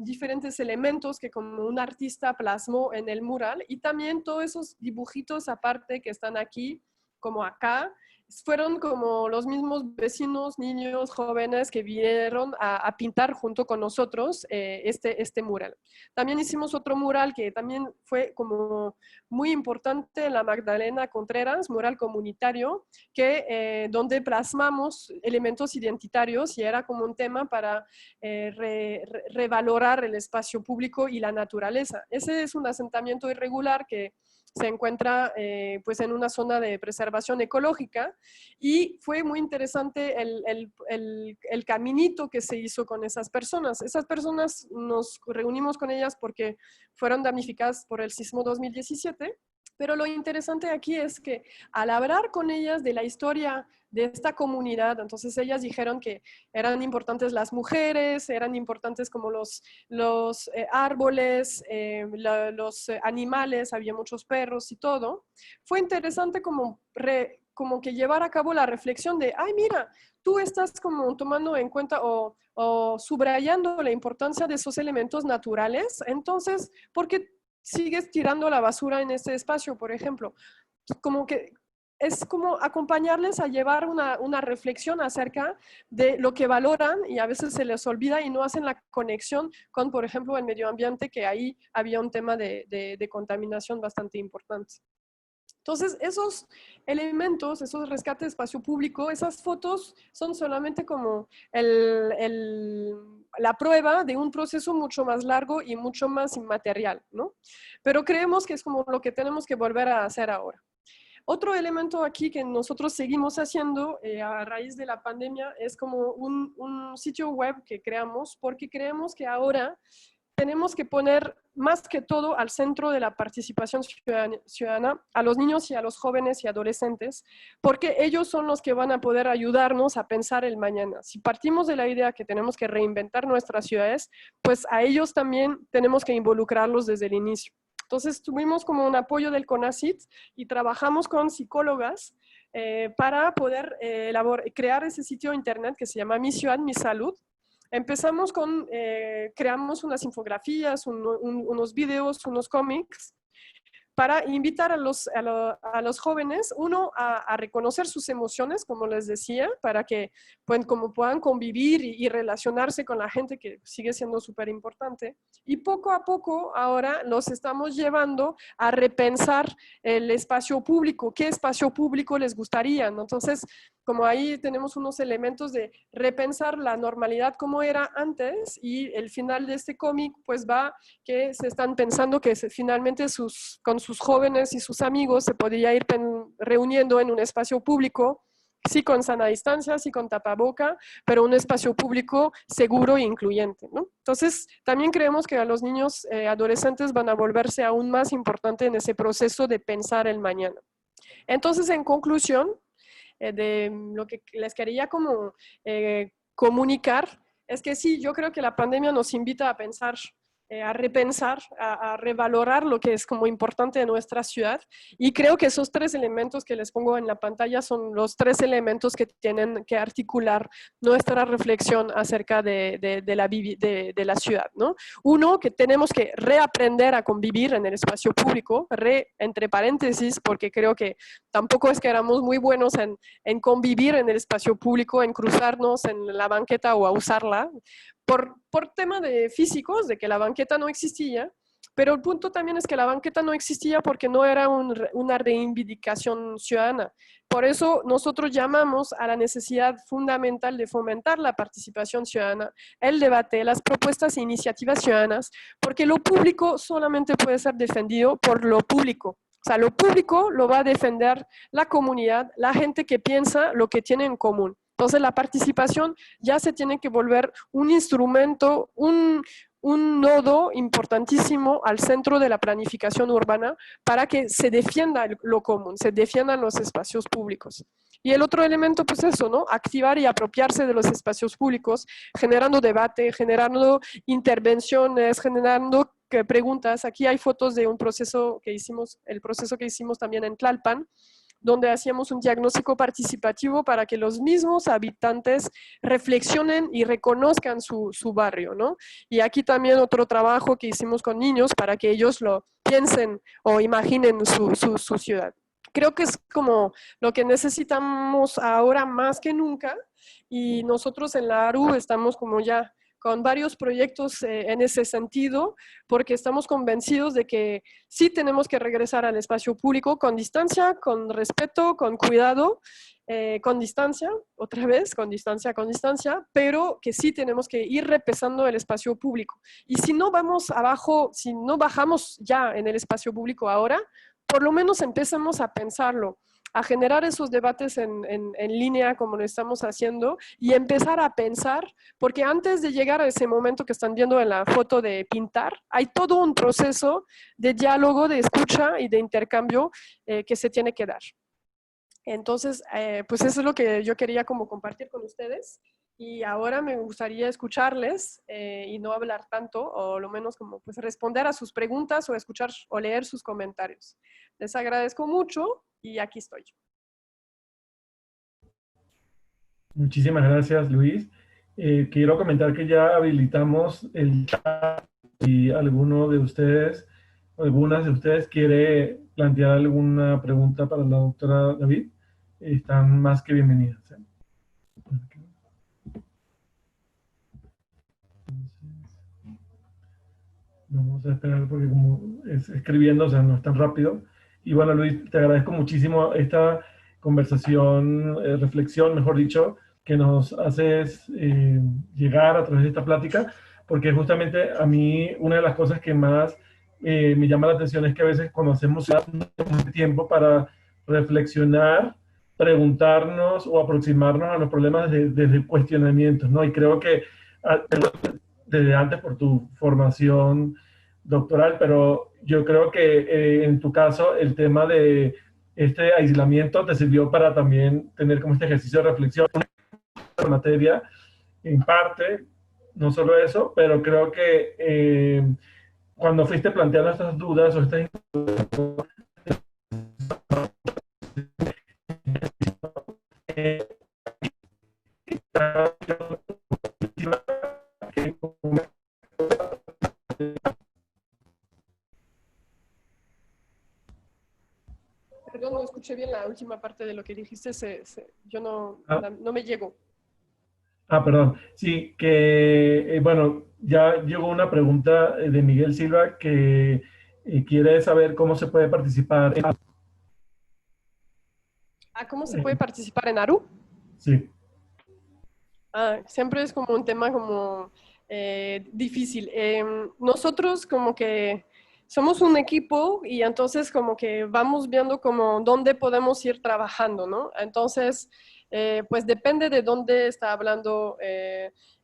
diferentes elementos que como un artista plasmó en el mural, y también todos esos dibujitos aparte que están aquí, como acá, fueron como los mismos vecinos, niños, jóvenes que vinieron a pintar junto con nosotros este mural. También hicimos otro mural que también fue como muy importante en la Magdalena Contreras, mural comunitario, donde plasmamos elementos identitarios y era como un tema para revalorar el espacio público y la naturaleza. Ese es un asentamiento irregular que se encuentra pues en una zona de preservación ecológica, y fue muy interesante el caminito que se hizo con esas personas. Esas personas nos reunimos con ellas porque fueron damnificadas por el sismo 2017, pero lo interesante aquí es que al hablar con ellas de la historia de esta comunidad, entonces ellas dijeron que eran importantes las mujeres, eran importantes como los árboles, los animales, había muchos perros y todo. Fue interesante como que llevar a cabo la reflexión de, ay, mira, tú estás como tomando en cuenta o subrayando la importancia de esos elementos naturales, entonces, ¿por qué sigues tirando la basura en este espacio, por ejemplo? Como que es como acompañarles a llevar una reflexión acerca de lo que valoran, y a veces se les olvida y no hacen la conexión con, por ejemplo, el medio ambiente, que ahí había un tema de contaminación bastante importante. Entonces, esos elementos, esos rescates de espacio público, esas fotos son solamente como la prueba de un proceso mucho más largo y mucho más inmaterial, ¿no? Pero creemos que es como lo que tenemos que volver a hacer ahora. Otro elemento aquí que nosotros seguimos haciendo a raíz de la pandemia es como un sitio web que creamos, porque creemos que ahora tenemos que poner más que todo al centro de la participación ciudadana a los niños y a los jóvenes y adolescentes, porque ellos son los que van a poder ayudarnos a pensar el mañana. Si partimos de la idea que tenemos que reinventar nuestras ciudades, pues a ellos también tenemos que involucrarlos desde el inicio. Entonces tuvimos como un apoyo del CONACYT y trabajamos con psicólogas para poder crear ese sitio internet que se llama Mi Ciudad, Mi Salud. Empezamos creamos unas infografías, unos videos, unos cómics, para invitar a los jóvenes, uno, a reconocer sus emociones, como les decía, para que como puedan convivir y relacionarse con la gente, que sigue siendo súper importante. Y poco a poco ahora los estamos llevando a repensar el espacio público. ¿Qué espacio público les gustaría, ¿no? Entonces, como ahí tenemos unos elementos de repensar la normalidad como era antes, y el final de este cómic pues va que se están pensando que finalmente con sus jóvenes y sus amigos se podría ir reuniendo en un espacio público, sí con sana distancia, sí con tapaboca, pero un espacio público seguro e incluyente, ¿no? Entonces, también creemos que a los niños adolescentes van a volverse aún más importante en ese proceso de pensar el mañana. Entonces, en conclusión, de lo que les quería como comunicar, es que sí, yo creo que la pandemia nos invita a pensar, a repensar, a revalorar lo que es como importante de nuestra ciudad, y creo que esos tres elementos que les pongo en la pantalla son los tres elementos que tienen que articular nuestra reflexión acerca de la ciudad, ¿no? Uno, que tenemos que reaprender a convivir en el espacio público, entre paréntesis, porque creo que tampoco es que éramos muy buenos en convivir en el espacio público, en cruzarnos en la banqueta o a usarla, por tema de físicos, de que la banqueta no existía, pero el punto también es que la banqueta no existía porque no era una reivindicación ciudadana. Por eso nosotros llamamos a la necesidad fundamental de fomentar la participación ciudadana, el debate, las propuestas e iniciativas ciudadanas, porque lo público solamente puede ser defendido por lo público. O sea, lo público lo va a defender la comunidad, la gente que piensa lo que tiene en común. Entonces, la participación ya se tiene que volver un instrumento, un nodo importantísimo al centro de la planificación urbana para que se defienda lo común, se defiendan los espacios públicos. Y el otro elemento, pues eso, ¿no? Activar y apropiarse de los espacios públicos, generando debate, generando intervenciones, generando preguntas. Aquí hay fotos de un proceso que hicimos, el proceso que hicimos también en Tlalpan, donde hacíamos un diagnóstico participativo para que los mismos habitantes reflexionen y reconozcan su barrio, ¿no? Y aquí también otro trabajo que hicimos con niños para que ellos lo piensen o imaginen su ciudad. Creo que es como lo que necesitamos ahora más que nunca, y nosotros en la ARU estamos como ya con varios proyectos en ese sentido, porque estamos convencidos de que sí tenemos que regresar al espacio público con distancia, con respeto, con cuidado, con distancia, otra vez, con distancia, pero que sí tenemos que ir repensando el espacio público. Y si no vamos abajo, si no bajamos ya en el espacio público ahora, por lo menos empecemos a pensarlo, a generar esos debates en línea como lo estamos haciendo, y empezar a pensar, porque antes de llegar a ese momento que están viendo en la foto de pintar, hay todo un proceso de diálogo, de escucha y de intercambio que se tiene que dar. Entonces, pues eso es lo que yo quería como compartir con ustedes. Y ahora me gustaría escucharles y no hablar tanto, o lo menos como pues responder a sus preguntas o escuchar o leer sus comentarios. Les agradezco mucho y aquí estoy. Muchísimas gracias, Luis. Quiero comentar que ya habilitamos el chat. Si alguno de ustedes, algunas de ustedes quiere plantear alguna pregunta para la doctora David, están más que bienvenidas. Vamos a esperar porque como es escribiendo, o sea, no es tan rápido. Y bueno, Luis, te agradezco muchísimo esta conversación, reflexión, mejor dicho, que nos haces llegar a través de esta plática, porque justamente a mí una de las cosas que más me llama la atención es que a veces cuando hacemos no tenemos tiempo para reflexionar, preguntarnos o aproximarnos a los problemas desde cuestionamientos, ¿no? Y creo que desde antes por tu formación doctoral, pero yo creo que en tu caso el tema de este aislamiento te sirvió para también tener como este ejercicio de reflexión en materia, en parte, no solo eso, pero creo que cuando fuiste planteando estas dudas o estas última parte de lo que dijiste, yo no, Ah, no me llego. perdón. Sí, que, bueno, ya llegó una pregunta de Miguel Silva que quiere saber cómo se puede participar en... ¿Cómo se puede eh, participar en ARU? sí. Siempre es como un tema como difícil. Nosotros como que somos un equipo y entonces como que vamos viendo como dónde podemos ir trabajando, ¿no? Entonces, pues depende de dónde está hablando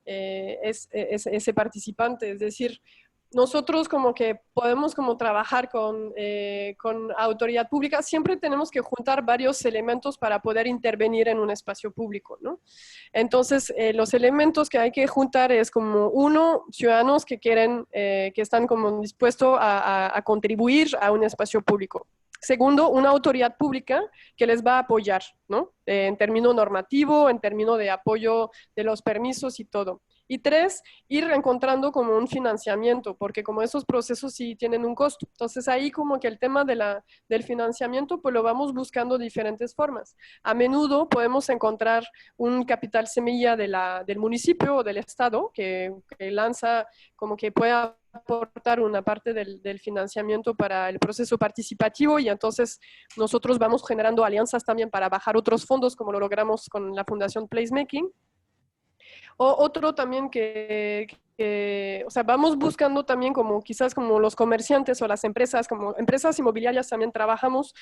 ese participante. Es decir, nosotros como que podemos como trabajar con autoridad pública, siempre tenemos que juntar varios elementos para poder intervenir en un espacio público, ¿no? Entonces, los elementos que hay que juntar es como uno, ciudadanos que quieren, que están como dispuestos a contribuir a un espacio público. Segundo, una autoridad pública que les va a apoyar, ¿no? En término normativo, en término de apoyo de los permisos y todo. Y tres, ir encontrando como un financiamiento, porque como esos procesos sí tienen un costo. Entonces ahí como que el tema del financiamiento, pues lo vamos buscando de diferentes formas. A menudo podemos encontrar un capital semilla del municipio o del estado que lanza como que pueda aportar una parte del financiamiento para el proceso participativo y entonces nosotros vamos generando alianzas también para bajar otros fondos como lo logramos con la Fundación Placemaking. O otro también o sea, vamos buscando también como quizás como los comerciantes o las empresas, como empresas inmobiliarias también trabajamos,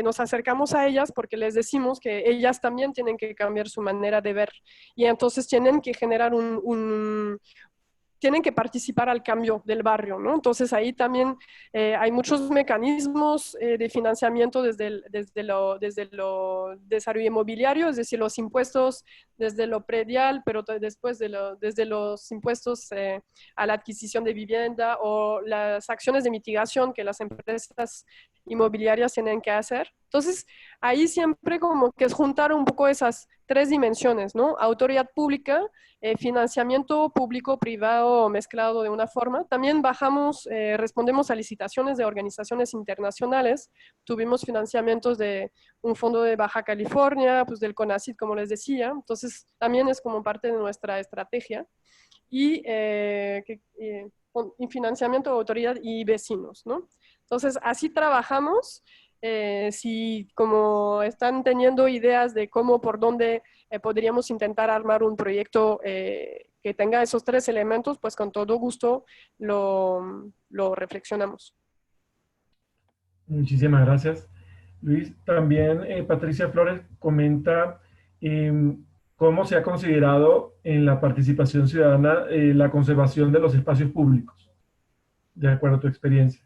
nos acercamos a ellas porque les decimos que ellas también tienen que cambiar su manera de ver y entonces tienen que generar tienen que participar al cambio del barrio, ¿no? Entonces ahí también hay muchos mecanismos de financiamiento desde lo desarrollo inmobiliario, es decir, los impuestos desde lo predial, pero después desde los impuestos a la adquisición de vivienda o las acciones de mitigación que las empresas inmobiliarias tienen que hacer. Entonces, ahí siempre como que es juntar un poco esas tres dimensiones, ¿no? Autoridad pública, financiamiento público-privado mezclado de una forma. También respondemos a licitaciones de organizaciones internacionales. Tuvimos financiamientos de un fondo de Baja California, pues del CONACYT, como les decía. Entonces, también es como parte de nuestra estrategia. Y financiamiento de autoridad y vecinos, ¿no? Entonces, así trabajamos. Si como están teniendo ideas de cómo, por dónde podríamos intentar armar un proyecto que tenga esos tres elementos, pues con todo gusto lo reflexionamos. Muchísimas gracias, Luis. También Patricia Flores comenta cómo se ha considerado en la participación ciudadana la conservación de los espacios públicos, de acuerdo a tu experiencia.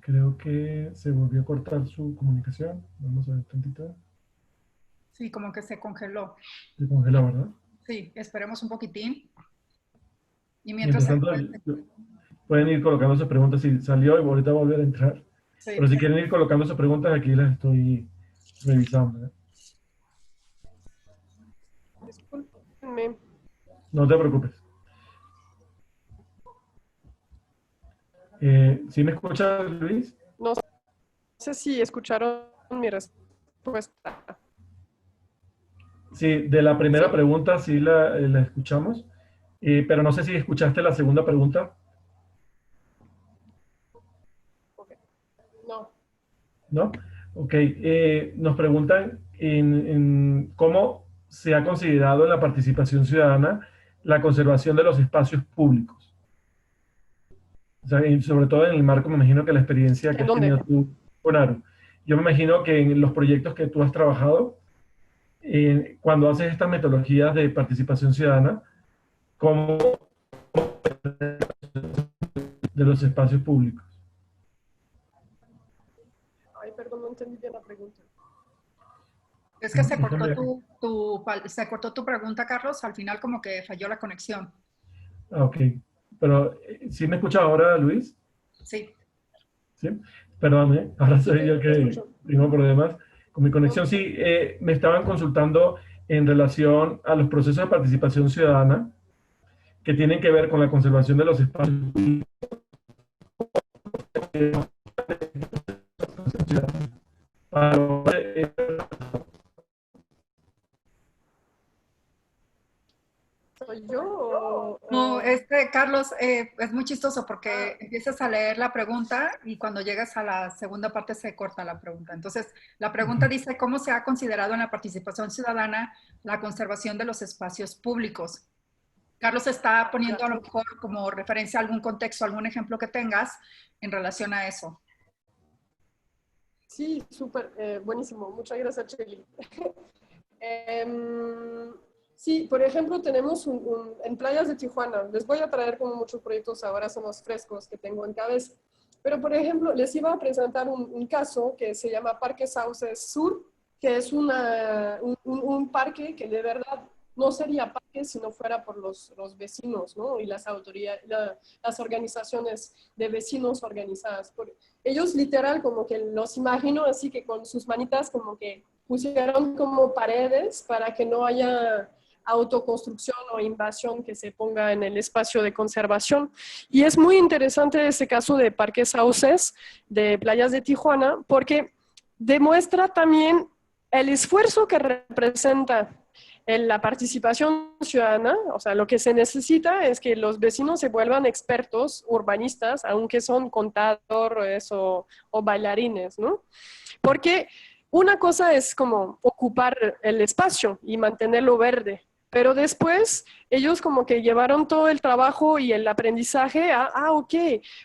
Creo que se volvió a cortar su comunicación. Vamos a ver tantito. Sí, como que se congeló. Se congeló, ¿verdad? Sí, esperemos un poquitín. Y mientras... Mientras tanto, pueden ir colocando sus preguntas si salió y ahorita va a volver a entrar. Sí. Pero si quieren ir colocando sus preguntas, aquí las estoy revisando, ¿eh? Discúlpenme. No te preocupes. ¿Sí me escuchas, Luis? No sé si escucharon mi respuesta. Sí, de la primera Sí. pregunta sí la escuchamos, pero no sé si escuchaste la segunda pregunta. Okay. No. ¿No? Ok, nos preguntan en cómo se ha considerado en la participación ciudadana la conservación de los espacios públicos. O sea, sobre todo en el marco, me imagino que la experiencia que ¿En has dónde? tenido tú con ARU. Yo me imagino que en los proyectos que tú has trabajado, cuando haces estas metodologías de participación ciudadana, ¿cómo de los espacios públicos? Ay, perdón, no entendí bien la pregunta. Es que se cortó Déjame- se cortó tu pregunta, Carlos. Al final como que falló la conexión. Ok, pero ¿sí me escucha ahora, Luis? Sí. ¿Sí? Perdón, ahora soy Sí, yo te que escucho. tengo problemas con mi No, conexión. Sí, me estaban consultando en relación a los procesos de participación ciudadana que tienen que ver con la conservación de los espacios ¿Soy yo No, Carlos, es muy chistoso porque empiezas a leer la pregunta y cuando llegas a la segunda parte se corta la pregunta. Entonces, la pregunta dice, ¿cómo se ha considerado en la participación ciudadana la conservación de los espacios públicos? Carlos está poniendo a lo mejor como referencia a algún contexto, algún ejemplo que tengas en relación a eso. Sí, súper, buenísimo. Muchas gracias, Cheli. Sí, por ejemplo, tenemos en playas de Tijuana, les voy a traer como muchos proyectos ahora, son los frescos que tengo en cabeza, pero por ejemplo, les iba a presentar un caso que se llama Parque Sauces Sur, que es un parque que de verdad no sería parque si no fuera por los vecinos, ¿no? Y las autoridades, las organizaciones de vecinos organizadas. Ellos literal como que los imagino así que con sus manitas como que pusieron como paredes para que no haya autoconstrucción o invasión que se ponga en el espacio de conservación. Y es muy interesante ese caso de Parque Sauces, de playas de Tijuana, porque demuestra también el esfuerzo que representa en la participación ciudadana. O sea, lo que se necesita es que los vecinos se vuelvan expertos urbanistas, aunque son contadores o bailarines, ¿no? Porque una cosa es como ocupar el espacio y mantenerlo verde, pero después ellos como que llevaron todo el trabajo y el aprendizaje ok,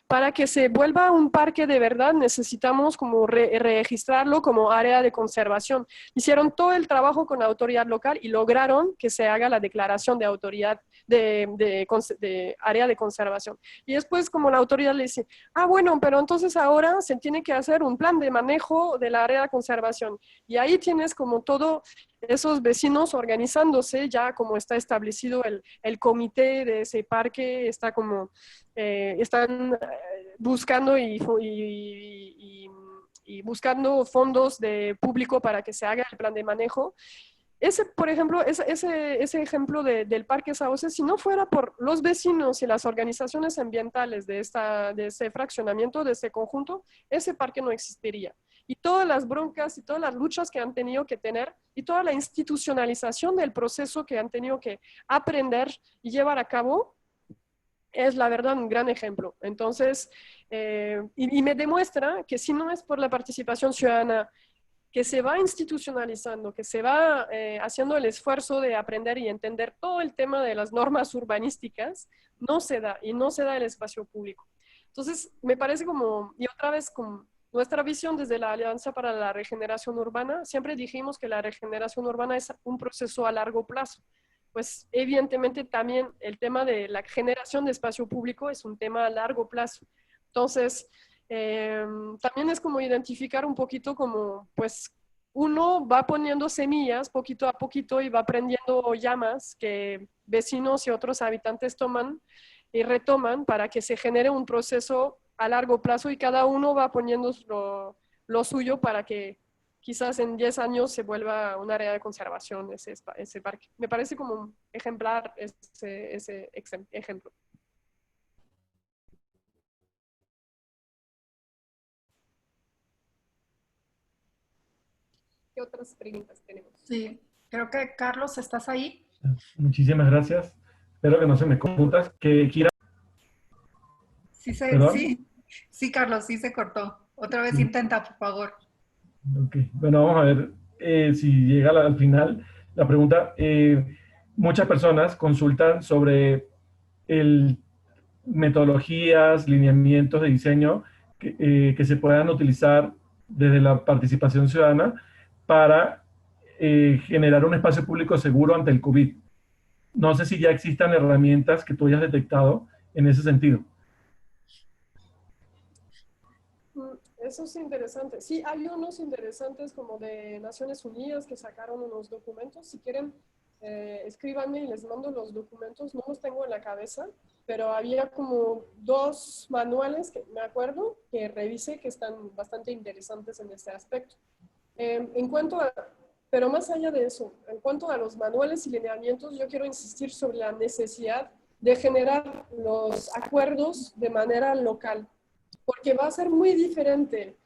para que se vuelva un parque de verdad necesitamos como registrarlo como área de conservación. Hicieron todo el trabajo con la autoridad local y lograron que se haga la declaración de autoridad de área de conservación. Y después como la autoridad le dice, bueno, pero entonces ahora se tiene que hacer un plan de manejo de la área de conservación. Y ahí tienes como todo esos vecinos organizándose, ya como está establecido el comité de ese parque, está como, están buscando y buscando fondos de público para que se haga el plan de manejo. Ese, por ejemplo, ese ejemplo del Parque Sauces, si no fuera por los vecinos y las organizaciones ambientales de ese fraccionamiento, de ese conjunto, ese parque no existiría. Y todas las broncas y todas las luchas que han tenido que tener y toda la institucionalización del proceso que han tenido que aprender y llevar a cabo, es la verdad un gran ejemplo. Entonces, y me demuestra que si no es por la participación ciudadana, que se va institucionalizando, que se va haciendo el esfuerzo de aprender y entender todo el tema de las normas urbanísticas, no se da, y no se da el espacio público. Entonces, me parece como, y otra vez, como nuestra visión desde la Alianza para la Regeneración Urbana, siempre dijimos que la regeneración urbana es un proceso a largo plazo. Pues evidentemente también el tema de la generación de espacio público es un tema a largo plazo. Entonces, también es como identificar un poquito como, pues, uno va poniendo semillas poquito a poquito y va prendiendo llamas que vecinos y otros habitantes toman y retoman para que se genere un proceso a largo plazo y cada uno va poniendo lo suyo para que quizás en 10 años se vuelva un área de conservación ese parque. Me parece como un ejemplar ese ejemplo. ¿Qué otras preguntas tenemos? Sí, creo que Carlos, ¿estás ahí? Muchísimas gracias. Espero que no se me confundas. Que Kira, ¿perdón? Sí, Carlos, sí se cortó. Otra vez Sí. intenta, por favor. Ok, bueno, vamos a ver si llega al final la pregunta. Muchas personas consultan sobre metodologías, lineamientos de diseño que se puedan utilizar desde la participación ciudadana para generar un espacio público seguro ante el COVID. No sé si ya existan herramientas que tú hayas detectado en ese sentido. Eso es interesante. Sí, hay unos interesantes como de Naciones Unidas que sacaron unos documentos. Si quieren, escríbanme y les mando los documentos. No los tengo en la cabeza, pero había como 2 manuales que me acuerdo que revisé que están bastante interesantes en este aspecto. Pero más allá de eso, en cuanto a los manuales y lineamientos, yo quiero insistir sobre la necesidad de generar los acuerdos de manera local. porque va a ser muy diferente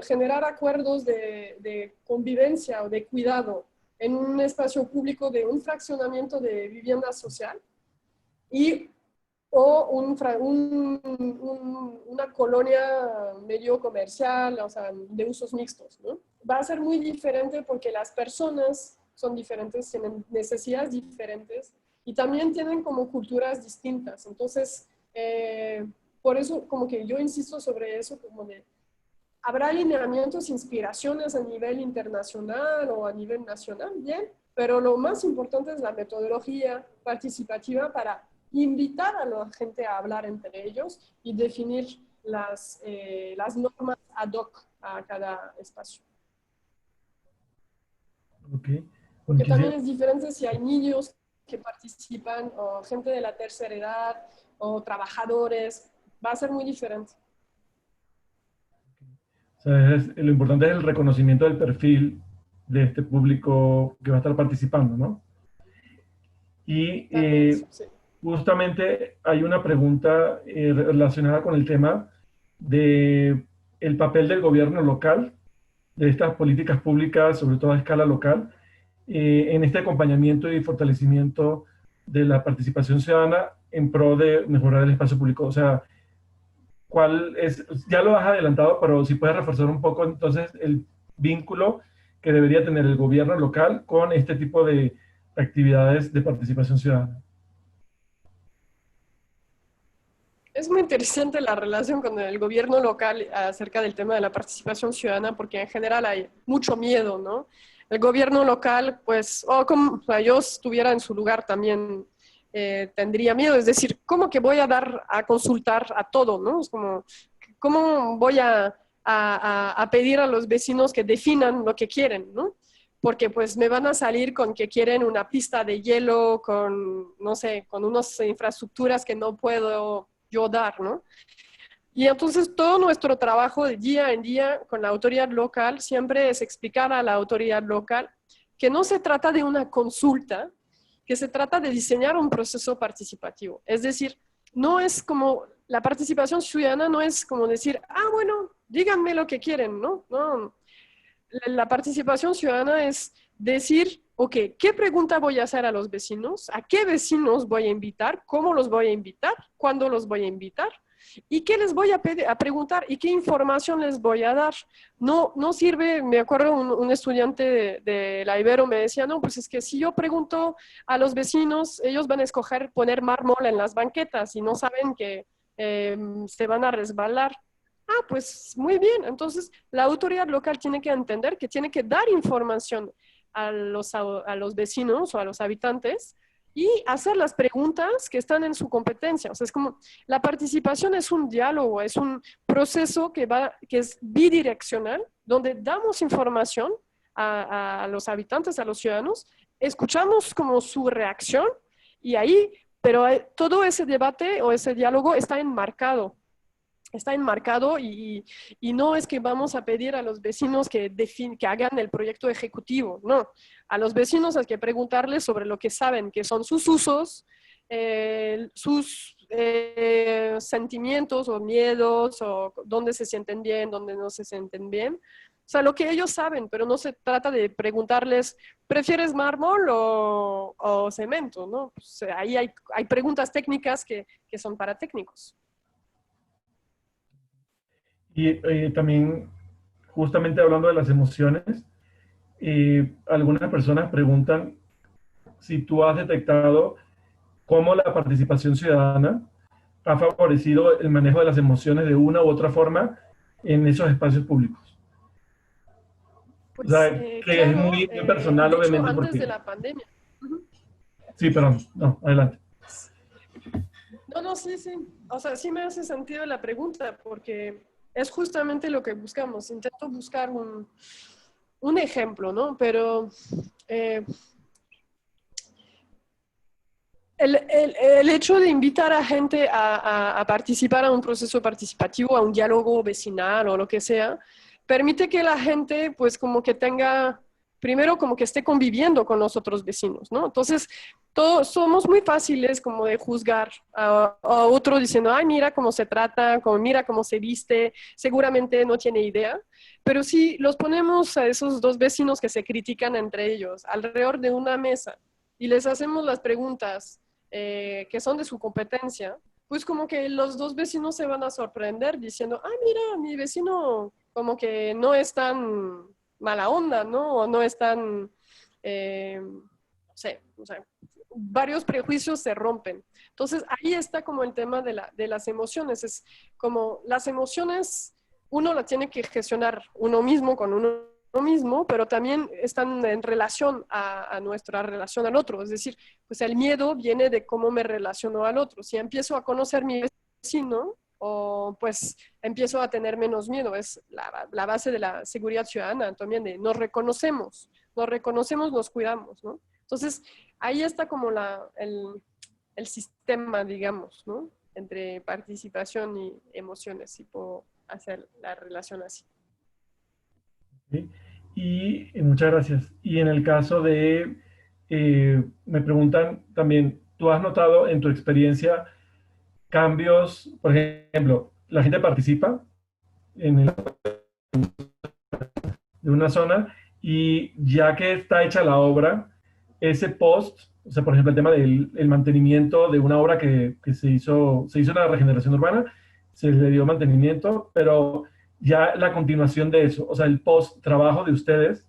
generar acuerdos de convivencia o de cuidado en un espacio público de un fraccionamiento de vivienda social y o una colonia medio comercial, o sea, de usos mixtos, ¿no? Va a ser muy diferente porque las personas son diferentes, tienen necesidades diferentes y también tienen como culturas distintas. Entonces, por eso como que yo insisto sobre eso, como de, habrá alineamientos, inspiraciones a nivel internacional o a nivel nacional, bien, pero lo más importante es la metodología participativa para invitar a la gente a hablar entre ellos y definir las normas ad hoc a cada espacio. Ok. Porque también es diferente si hay niños que participan o gente de la tercera edad o trabajadores, va a ser muy diferente. O sea, lo importante es el reconocimiento del perfil de este público que va a estar participando, ¿no? Y Sí. justamente hay una pregunta relacionada con el tema de el papel del gobierno local, de estas políticas públicas, sobre todo a escala local, en este acompañamiento y fortalecimiento de la participación ciudadana en pro de mejorar el espacio público. O sea, ¿cuál es? Ya lo has adelantado, pero si puedes reforzar un poco entonces el vínculo que debería tener el gobierno local con este tipo de actividades de participación ciudadana. Es muy interesante la relación con el gobierno local acerca del tema de la participación ciudadana, porque en general hay mucho miedo, ¿no? El gobierno local, pues, como yo estuviera en su lugar también tendría miedo, es decir, ¿cómo que voy a dar a consultar a todo, ¿no? Es como, ¿cómo voy a pedir a los vecinos que definan lo que quieren, ¿no? Porque pues me van a salir con que quieren una pista de hielo, con, no sé, con unas infraestructuras que no puedo yo dar, ¿no? Y entonces todo nuestro trabajo de día en día con la autoridad local siempre es explicar a la autoridad local que no se trata de una consulta, que se trata de diseñar un proceso participativo. Es decir, no es como, la participación ciudadana no es como decir, bueno, díganme lo que quieren, ¿no? No, la participación ciudadana es decir, ok, ¿qué pregunta voy a hacer a los vecinos? ¿A qué vecinos voy a invitar? ¿Cómo los voy a invitar? ¿Cuándo los voy a invitar? ¿Y qué les voy a preguntar? ¿Y qué información les voy a dar? No sirve, me acuerdo un estudiante de la Ibero me decía, no, pues es que si yo pregunto a los vecinos, ellos van a escoger poner mármol en las banquetas y no saben que se van a resbalar. Pues muy bien. Entonces, la autoridad local tiene que entender que tiene que dar información a los vecinos o a los habitantes y hacer las preguntas que están en su competencia. O sea, es como, la participación es un diálogo, es un proceso que es bidireccional, donde damos información a los habitantes, a los ciudadanos, escuchamos como su reacción y ahí, pero todo ese debate o ese diálogo está enmarcado y no es que vamos a pedir a los vecinos que hagan el proyecto ejecutivo, no. A los vecinos hay que preguntarles sobre lo que saben, que son sus usos, sus sentimientos o miedos, o dónde se sienten bien, dónde no se sienten bien. O sea, lo que ellos saben, pero no se trata de preguntarles, ¿prefieres mármol o cemento? ¿No? Pues ahí hay preguntas técnicas que son para técnicos. Y también, justamente hablando de las emociones, algunas personas preguntan si tú has detectado cómo la participación ciudadana ha favorecido el manejo de las emociones de una u otra forma en esos espacios públicos. Pues, o sea, que claro, es muy personal, de hecho, obviamente, antes porque... de la pandemia. Sí, perdón, no, adelante. No, sí. O sea, sí me hace sentido la pregunta, porque es justamente lo que buscamos. Intento buscar un ejemplo, ¿no? Pero el hecho de invitar a gente a participar a un proceso participativo, a un diálogo vecinal o lo que sea, permite que la gente, pues, como que tenga primero como que esté conviviendo con los otros vecinos, ¿no? Entonces, todos somos muy fáciles como de juzgar a otro diciendo, ay, mira cómo se trata, como, mira cómo se viste, seguramente no tiene idea. Pero si los ponemos a esos dos vecinos que se critican entre ellos alrededor de una mesa y les hacemos las preguntas que son de su competencia, pues como que los dos vecinos se van a sorprender diciendo, ah, mira, mi vecino como que no es tan mala onda, ¿no? O no es tan, no sé, o sea, varios prejuicios se rompen. Entonces ahí está como el tema de las emociones. Es como las emociones uno las tiene que gestionar uno mismo con uno mismo, pero también están en relación a nuestra relación al otro. Es decir, pues el miedo viene de cómo me relaciono al otro. Si empiezo a conocer mi vecino, o pues empiezo a tener menos miedo. Es la base de la seguridad ciudadana también, de nos reconocemos, nos cuidamos, ¿no? Entonces, ahí está como el sistema, digamos, ¿no? Entre participación y emociones, si puedo hacer la relación así. ¿Sí? Y muchas gracias. Y en el caso de, me preguntan también, ¿tú has notado en tu experiencia cambios? Por ejemplo, la gente participa en de una zona y ya que está hecha la obra, ese post, o sea, por ejemplo, el tema del el mantenimiento de una obra que se hizo una regeneración urbana, se le dio mantenimiento, pero ya la continuación de eso, o sea, el post trabajo de ustedes,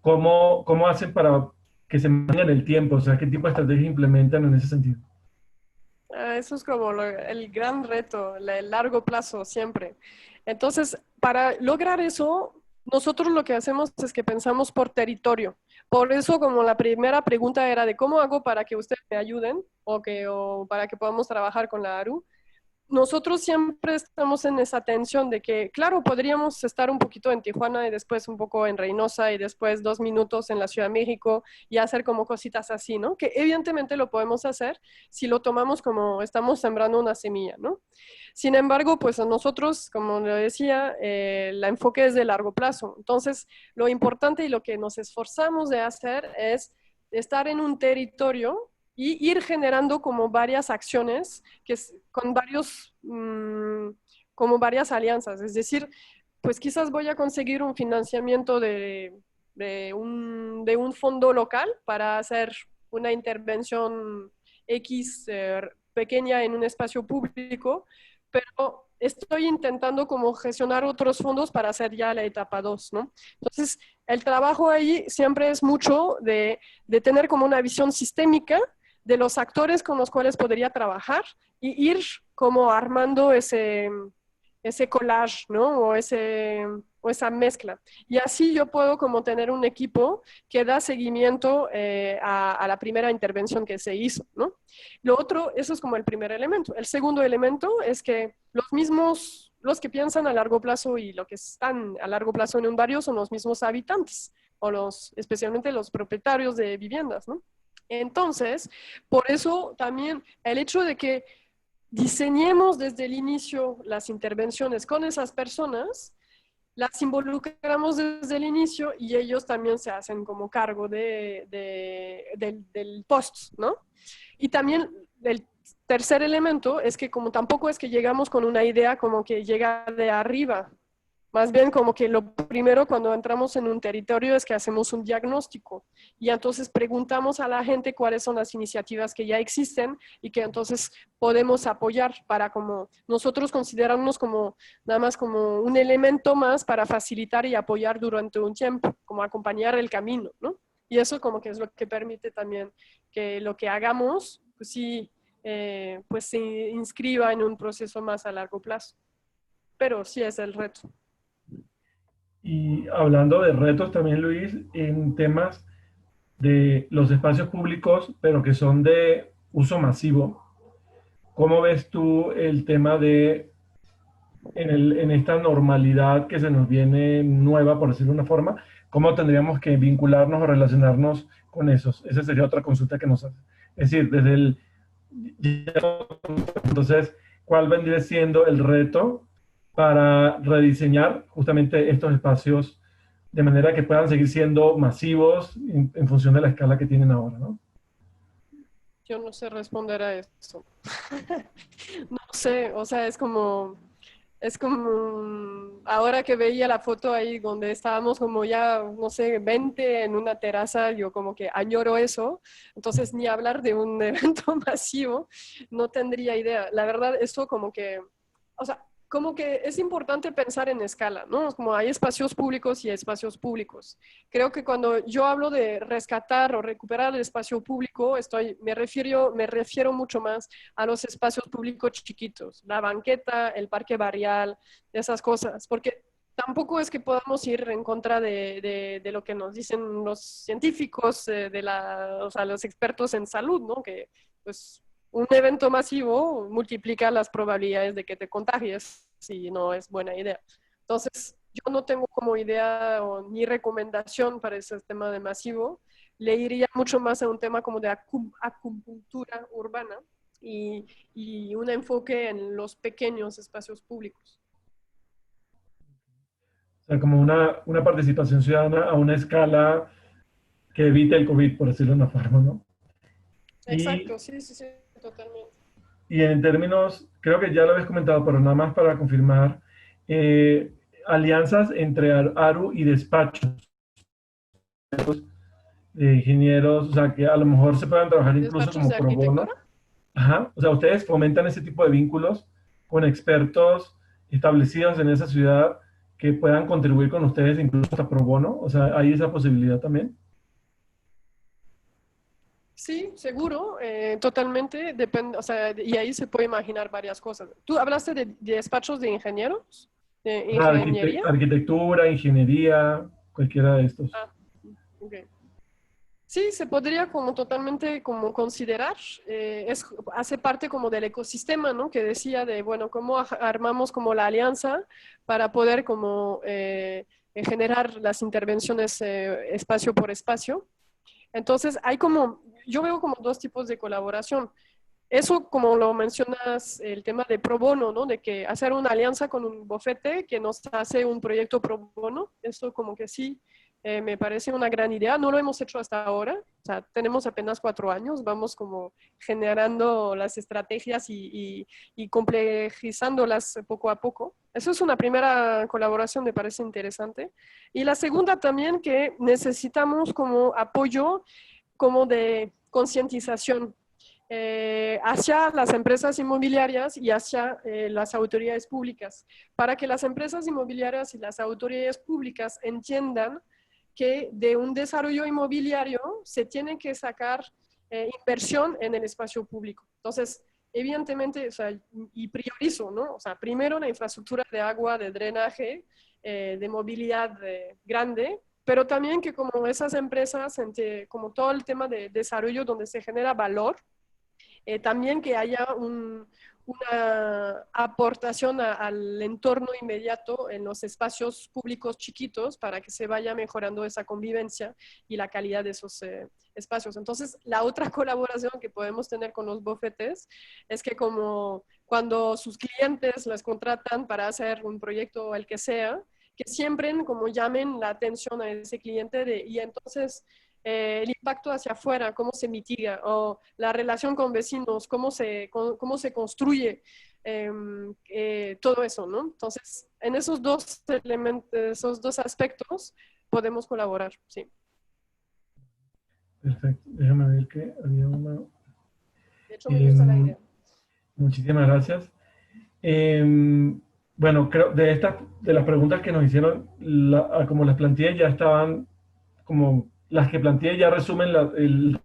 ¿cómo hacen para que se mantenga en el tiempo? O sea, ¿qué tipo de estrategias implementan en ese sentido? Eso es como el gran reto, el largo plazo siempre. Entonces, para lograr eso, nosotros lo que hacemos es que pensamos por territorio. Por eso, como la primera pregunta era de cómo hago para que ustedes me ayuden o para que podamos trabajar con la ARU, nosotros siempre estamos en esa tensión de que, claro, podríamos estar un poquito en Tijuana y después un poco en Reynosa y después 2 minutos en la Ciudad de México y hacer como cositas así, ¿no? Que evidentemente lo podemos hacer si lo tomamos como estamos sembrando una semilla, ¿no? Sin embargo, pues a nosotros, como le decía, el enfoque es de largo plazo. Entonces, lo importante y lo que nos esforzamos de hacer es estar en un territorio y ir generando como varias acciones con como varias alianzas. Es decir, pues quizás voy a conseguir un financiamiento de un fondo local para hacer una intervención X pequeña en un espacio público, pero estoy intentando como gestionar otros fondos para hacer ya la etapa 2, ¿no? Entonces, el trabajo ahí siempre es mucho de tener como una visión sistémica de los actores con los cuales podría trabajar y ir como armando ese collage, ¿no? O esa mezcla. Y así yo puedo como tener un equipo que da seguimiento a la primera intervención que se hizo, ¿no? Lo otro, eso es como el primer elemento. El segundo elemento es que los que piensan a largo plazo y los que están a largo plazo en un barrio son los mismos habitantes, o especialmente los propietarios de viviendas, ¿no? Entonces, por eso también el hecho de que diseñemos desde el inicio las intervenciones con esas personas, las involucramos desde el inicio y ellos también se hacen como cargo del post, ¿no? Y también el tercer elemento es que como tampoco es que llegamos con una idea como que llega de arriba, más bien como que lo primero cuando entramos en un territorio es que hacemos un diagnóstico y entonces preguntamos a la gente cuáles son las iniciativas que ya existen y que entonces podemos apoyar para como nosotros considerarnos como nada más como un elemento más para facilitar y apoyar durante un tiempo, como acompañar el camino, ¿no? Y eso como que es lo que permite también que lo que hagamos, pues sí, pues se inscriba en un proceso más a largo plazo. Pero sí es el reto. Y hablando de retos también, Luis, en temas de los espacios públicos, pero que son de uso masivo, ¿cómo ves tú el tema de, en esta normalidad que se nos viene nueva, por decirlo de una forma, cómo tendríamos que vincularnos o relacionarnos con esos? Esa sería otra consulta que nos hace. Es decir, desde el... Entonces, ¿cuál vendría siendo el reto para rediseñar justamente estos espacios de manera que puedan seguir siendo masivos en función de la escala que tienen ahora, ¿no? Yo no sé responder a eso. No sé, o sea, es como, ahora que veía la foto ahí donde estábamos como ya, no sé, 20 en una terraza, yo como que añoro eso. Entonces, ni hablar de un evento masivo, no tendría idea. La verdad, esto como que, o sea, como que es importante pensar en escala, ¿no? Como hay espacios públicos y espacios públicos. Creo que cuando yo hablo de rescatar o recuperar el espacio público, me refiero mucho más a los espacios públicos chiquitos, la banqueta, el parque barrial, esas cosas, porque tampoco es que podamos ir en contra de lo que nos dicen los científicos, o sea, los expertos en salud, ¿no? Que pues un evento masivo multiplica las probabilidades de que te contagies si no es buena idea. Entonces, yo no tengo como idea ni recomendación para ese tema de masivo. Le iría mucho más a un tema como de acupuntura urbana y, y un enfoque en los pequeños espacios públicos. O sea, como una participación ciudadana a una escala que evite el COVID, por decirlo de una forma, ¿no? Y, Exacto, sí, sí, sí, totalmente. y en términos, creo que ya lo habéis comentado, pero nada más para confirmar, eh, alianzas entre ARU y despachos de ingenieros, o sea, que a lo mejor se puedan trabajar incluso ¿Despachos como de pro arquitectura? bono. Ajá, o sea, ustedes fomentan ese tipo de vínculos con expertos establecidos en esa ciudad que puedan contribuir con ustedes incluso hasta pro bono, o sea, hay esa posibilidad también. Sí, seguro, totalmente, depende, o sea, y ahí se puede imaginar varias cosas. ¿Tú hablaste de despachos de ingenieros? ¿De O sea, ingeniería? arquitectura, ingeniería, cualquiera de estos. Ah, ok. Sí, se podría como totalmente como considerar, hace parte como del ecosistema, ¿no? Que decía de, bueno, cómo armamos como la alianza para poder como generar las intervenciones espacio por espacio. Entonces, yo veo como dos tipos de colaboración. Eso, como lo mencionas, el tema de pro bono, ¿no? De que hacer una alianza con un bufete que nos hace un proyecto pro bono, eso como que sí, me parece una gran idea. No lo hemos hecho hasta ahora, o sea, tenemos apenas 4 años, vamos como generando las estrategias y complejizándolas poco a poco. Eso es una primera colaboración, me parece interesante. Y la segunda también que necesitamos como apoyo como de concientización hacia las empresas inmobiliarias y hacia las autoridades públicas, para que las empresas inmobiliarias y las autoridades públicas entiendan que de un desarrollo inmobiliario se tiene que sacar inversión en el espacio público. Entonces, evidentemente, o sea, y priorizo, ¿no? O sea, primero la infraestructura de agua, de drenaje, de movilidad grande, pero también que como esas empresas, como todo el tema de desarrollo donde se genera valor, también que haya una aportación al entorno inmediato en los espacios públicos chiquitos para que se vaya mejorando esa convivencia y la calidad de esos espacios. Entonces, la otra colaboración que podemos tener con los bufetes es que como cuando sus clientes les contratan para hacer un proyecto o el que sea, que siempre como llamen la atención a ese cliente y entonces el impacto hacia afuera, cómo se mitiga, o la relación con vecinos, cómo se construye todo eso, ¿no? Entonces, en esos dos elementos, esos dos aspectos, podemos colaborar, sí. Perfecto, déjame ver que había una. De hecho, me gusta la Em, idea. muchísimas gracias. Bueno, creo de las preguntas que nos hicieron, como las planteé, ya estaban, como las que planteé ya resumen el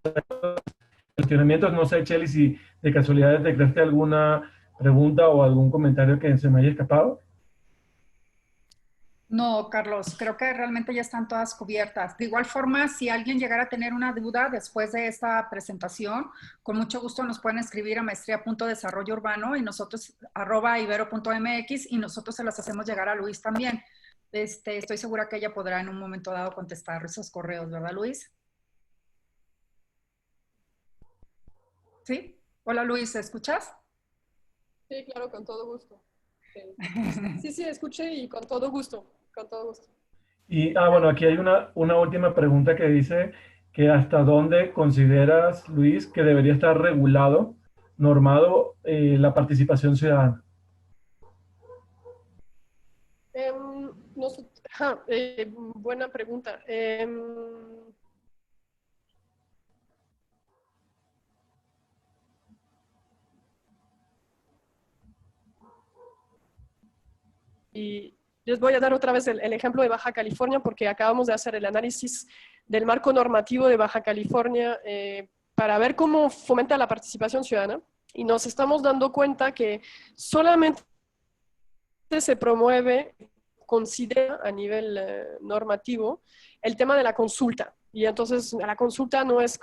cuestionamiento. No sé, Chely, si de casualidad declaraste alguna pregunta o algún comentario que se me haya escapado. No, Carlos, creo que realmente ya están todas cubiertas. De igual forma, si alguien llegara a tener una duda después de esta presentación, con mucho gusto nos pueden escribir a maestría.desarrollo urbano y nosotros @ibero.mx y nosotros se las hacemos llegar a Luis también. Estoy segura que ella podrá en un momento dado contestar esos correos, ¿verdad, Luis? ¿Sí? Hola, Luis, ¿escuchas? Sí, claro, con todo gusto. Sí, sí, sí, escuché y con todo gusto, con todo gusto. Y, bueno, aquí hay una última pregunta que dice que hasta dónde consideras, Luis, que debería estar regulado, normado, la participación ciudadana. Buena pregunta. Y les voy a dar otra vez el ejemplo de Baja California porque acabamos de hacer el análisis del marco normativo de Baja California para ver cómo fomenta la participación ciudadana y nos estamos dando cuenta que solamente se promueve, considera a nivel normativo el tema de la consulta. Y entonces la consulta no es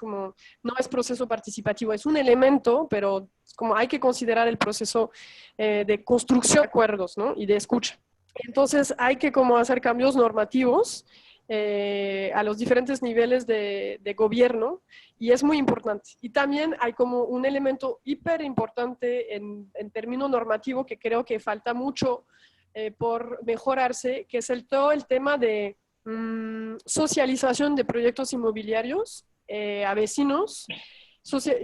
proceso participativo, es un elemento, pero como hay que considerar el proceso de construcción de acuerdos, ¿no? Y de escucha. Entonces hay que como hacer cambios normativos a los diferentes niveles de gobierno y es muy importante. Y también hay como un elemento hiper importante en término normativo que creo que falta mucho por mejorarse, que es todo el tema de socialización de proyectos inmobiliarios a vecinos.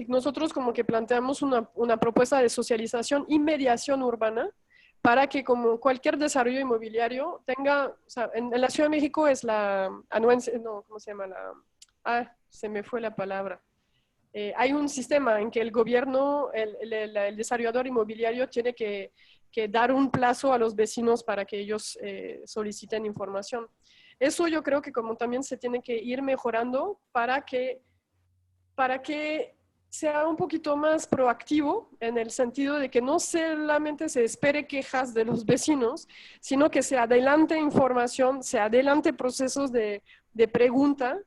Nosotros como que planteamos una propuesta de socialización y mediación urbana para que como cualquier desarrollo inmobiliario tenga, o sea, en la Ciudad de México es la anuencia, no, ¿cómo se llama? Se me fue la palabra. Hay un sistema en que el gobierno, el desarrollador inmobiliario tiene que dar un plazo a los vecinos para que ellos soliciten información. Eso yo creo que como también se tiene que ir mejorando para que sea un poquito más proactivo en el sentido de que no solamente se espere quejas de los vecinos, sino que se adelante información, se adelante procesos de pregunta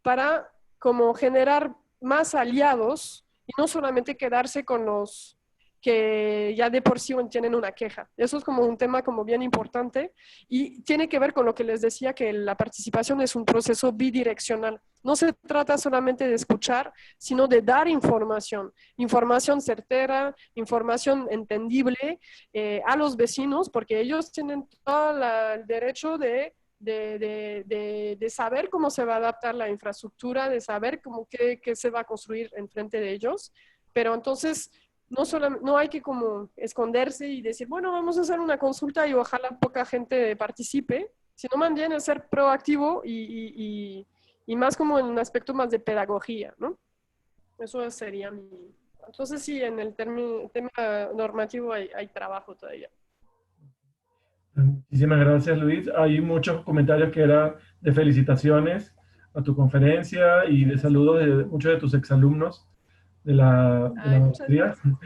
para como generar más aliados y no solamente quedarse con los que ya de por sí tienen una queja. Eso es como un tema como bien importante y tiene que ver con lo que les decía, que la participación es un proceso bidireccional. No se trata solamente de escuchar, sino de dar información, información certera, información entendible a los vecinos, porque ellos tienen todo el derecho de saber cómo se va a adaptar la infraestructura, de saber cómo qué se va a construir enfrente de ellos, pero entonces no hay que como esconderse y decir, bueno, vamos a hacer una consulta y ojalá poca gente participe, sino más bien el ser proactivo y más como en un aspecto más de pedagogía, ¿no? Eso sería mi... Entonces sí, en el tema normativo hay trabajo todavía. Muchísimas gracias, Luis. Hay muchos comentarios que eran de felicitaciones a tu conferencia y de saludos de muchos de tus exalumnos de la Muchas maestría. gracias.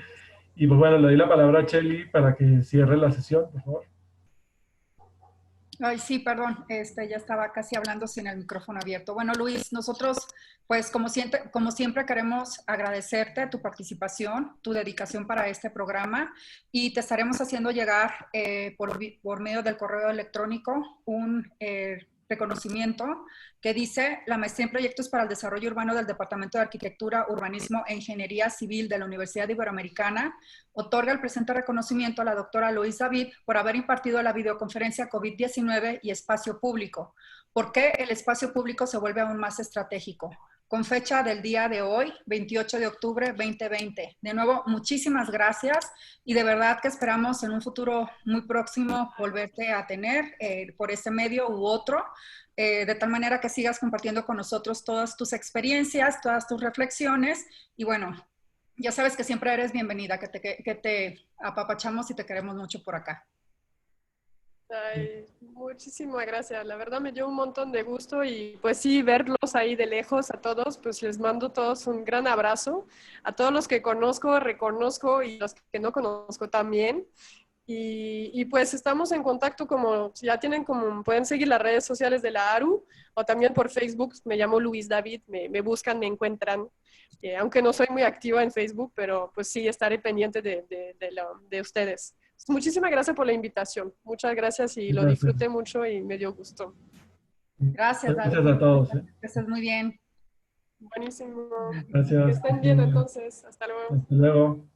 Y pues bueno, le doy la palabra a Chely para que cierre la sesión, por favor. Ay, sí, perdón, ya estaba casi hablando sin el micrófono abierto. Bueno, Luis, nosotros, pues como siempre queremos agradecerte tu participación, tu dedicación para este programa y te estaremos haciendo llegar por medio del correo electrónico un reconocimiento que dice la maestría en proyectos para el desarrollo urbano del Departamento de Arquitectura, Urbanismo e Ingeniería Civil de la Universidad Iberoamericana otorga el presente reconocimiento a la doctora Lois David por haber impartido la videoconferencia COVID-19 y espacio público. ¿Por qué el espacio público se vuelve aún más estratégico? Con fecha del día de hoy, 28 de octubre 2020. De nuevo, muchísimas gracias y de verdad que esperamos en un futuro muy próximo volverte a tener por este medio u otro, de tal manera que sigas compartiendo con nosotros todas tus experiencias, todas tus reflexiones y bueno, ya sabes que siempre eres bienvenida, que te apapachamos y te queremos mucho por acá. Ay, muchísimas gracias. La verdad me dio un montón de gusto y pues sí, verlos ahí de lejos a todos, pues les mando a todos un gran abrazo. A todos los que conozco, reconozco y los que no conozco también. Y pues estamos en contacto como, ya tienen como, pueden seguir las redes sociales de la ARU o también por Facebook, me llamo Luis David, me buscan, me encuentran. Aunque no soy muy activa en Facebook, pero pues sí estaré pendiente de ustedes. Muchísimas gracias por la invitación. Muchas gracias y lo Gracias. disfruté mucho y me dio gusto. Gracias, David. Gracias a todos. Que estés muy bien. Buenísimo. Que Gracias. estén bien entonces. Hasta luego. Hasta luego.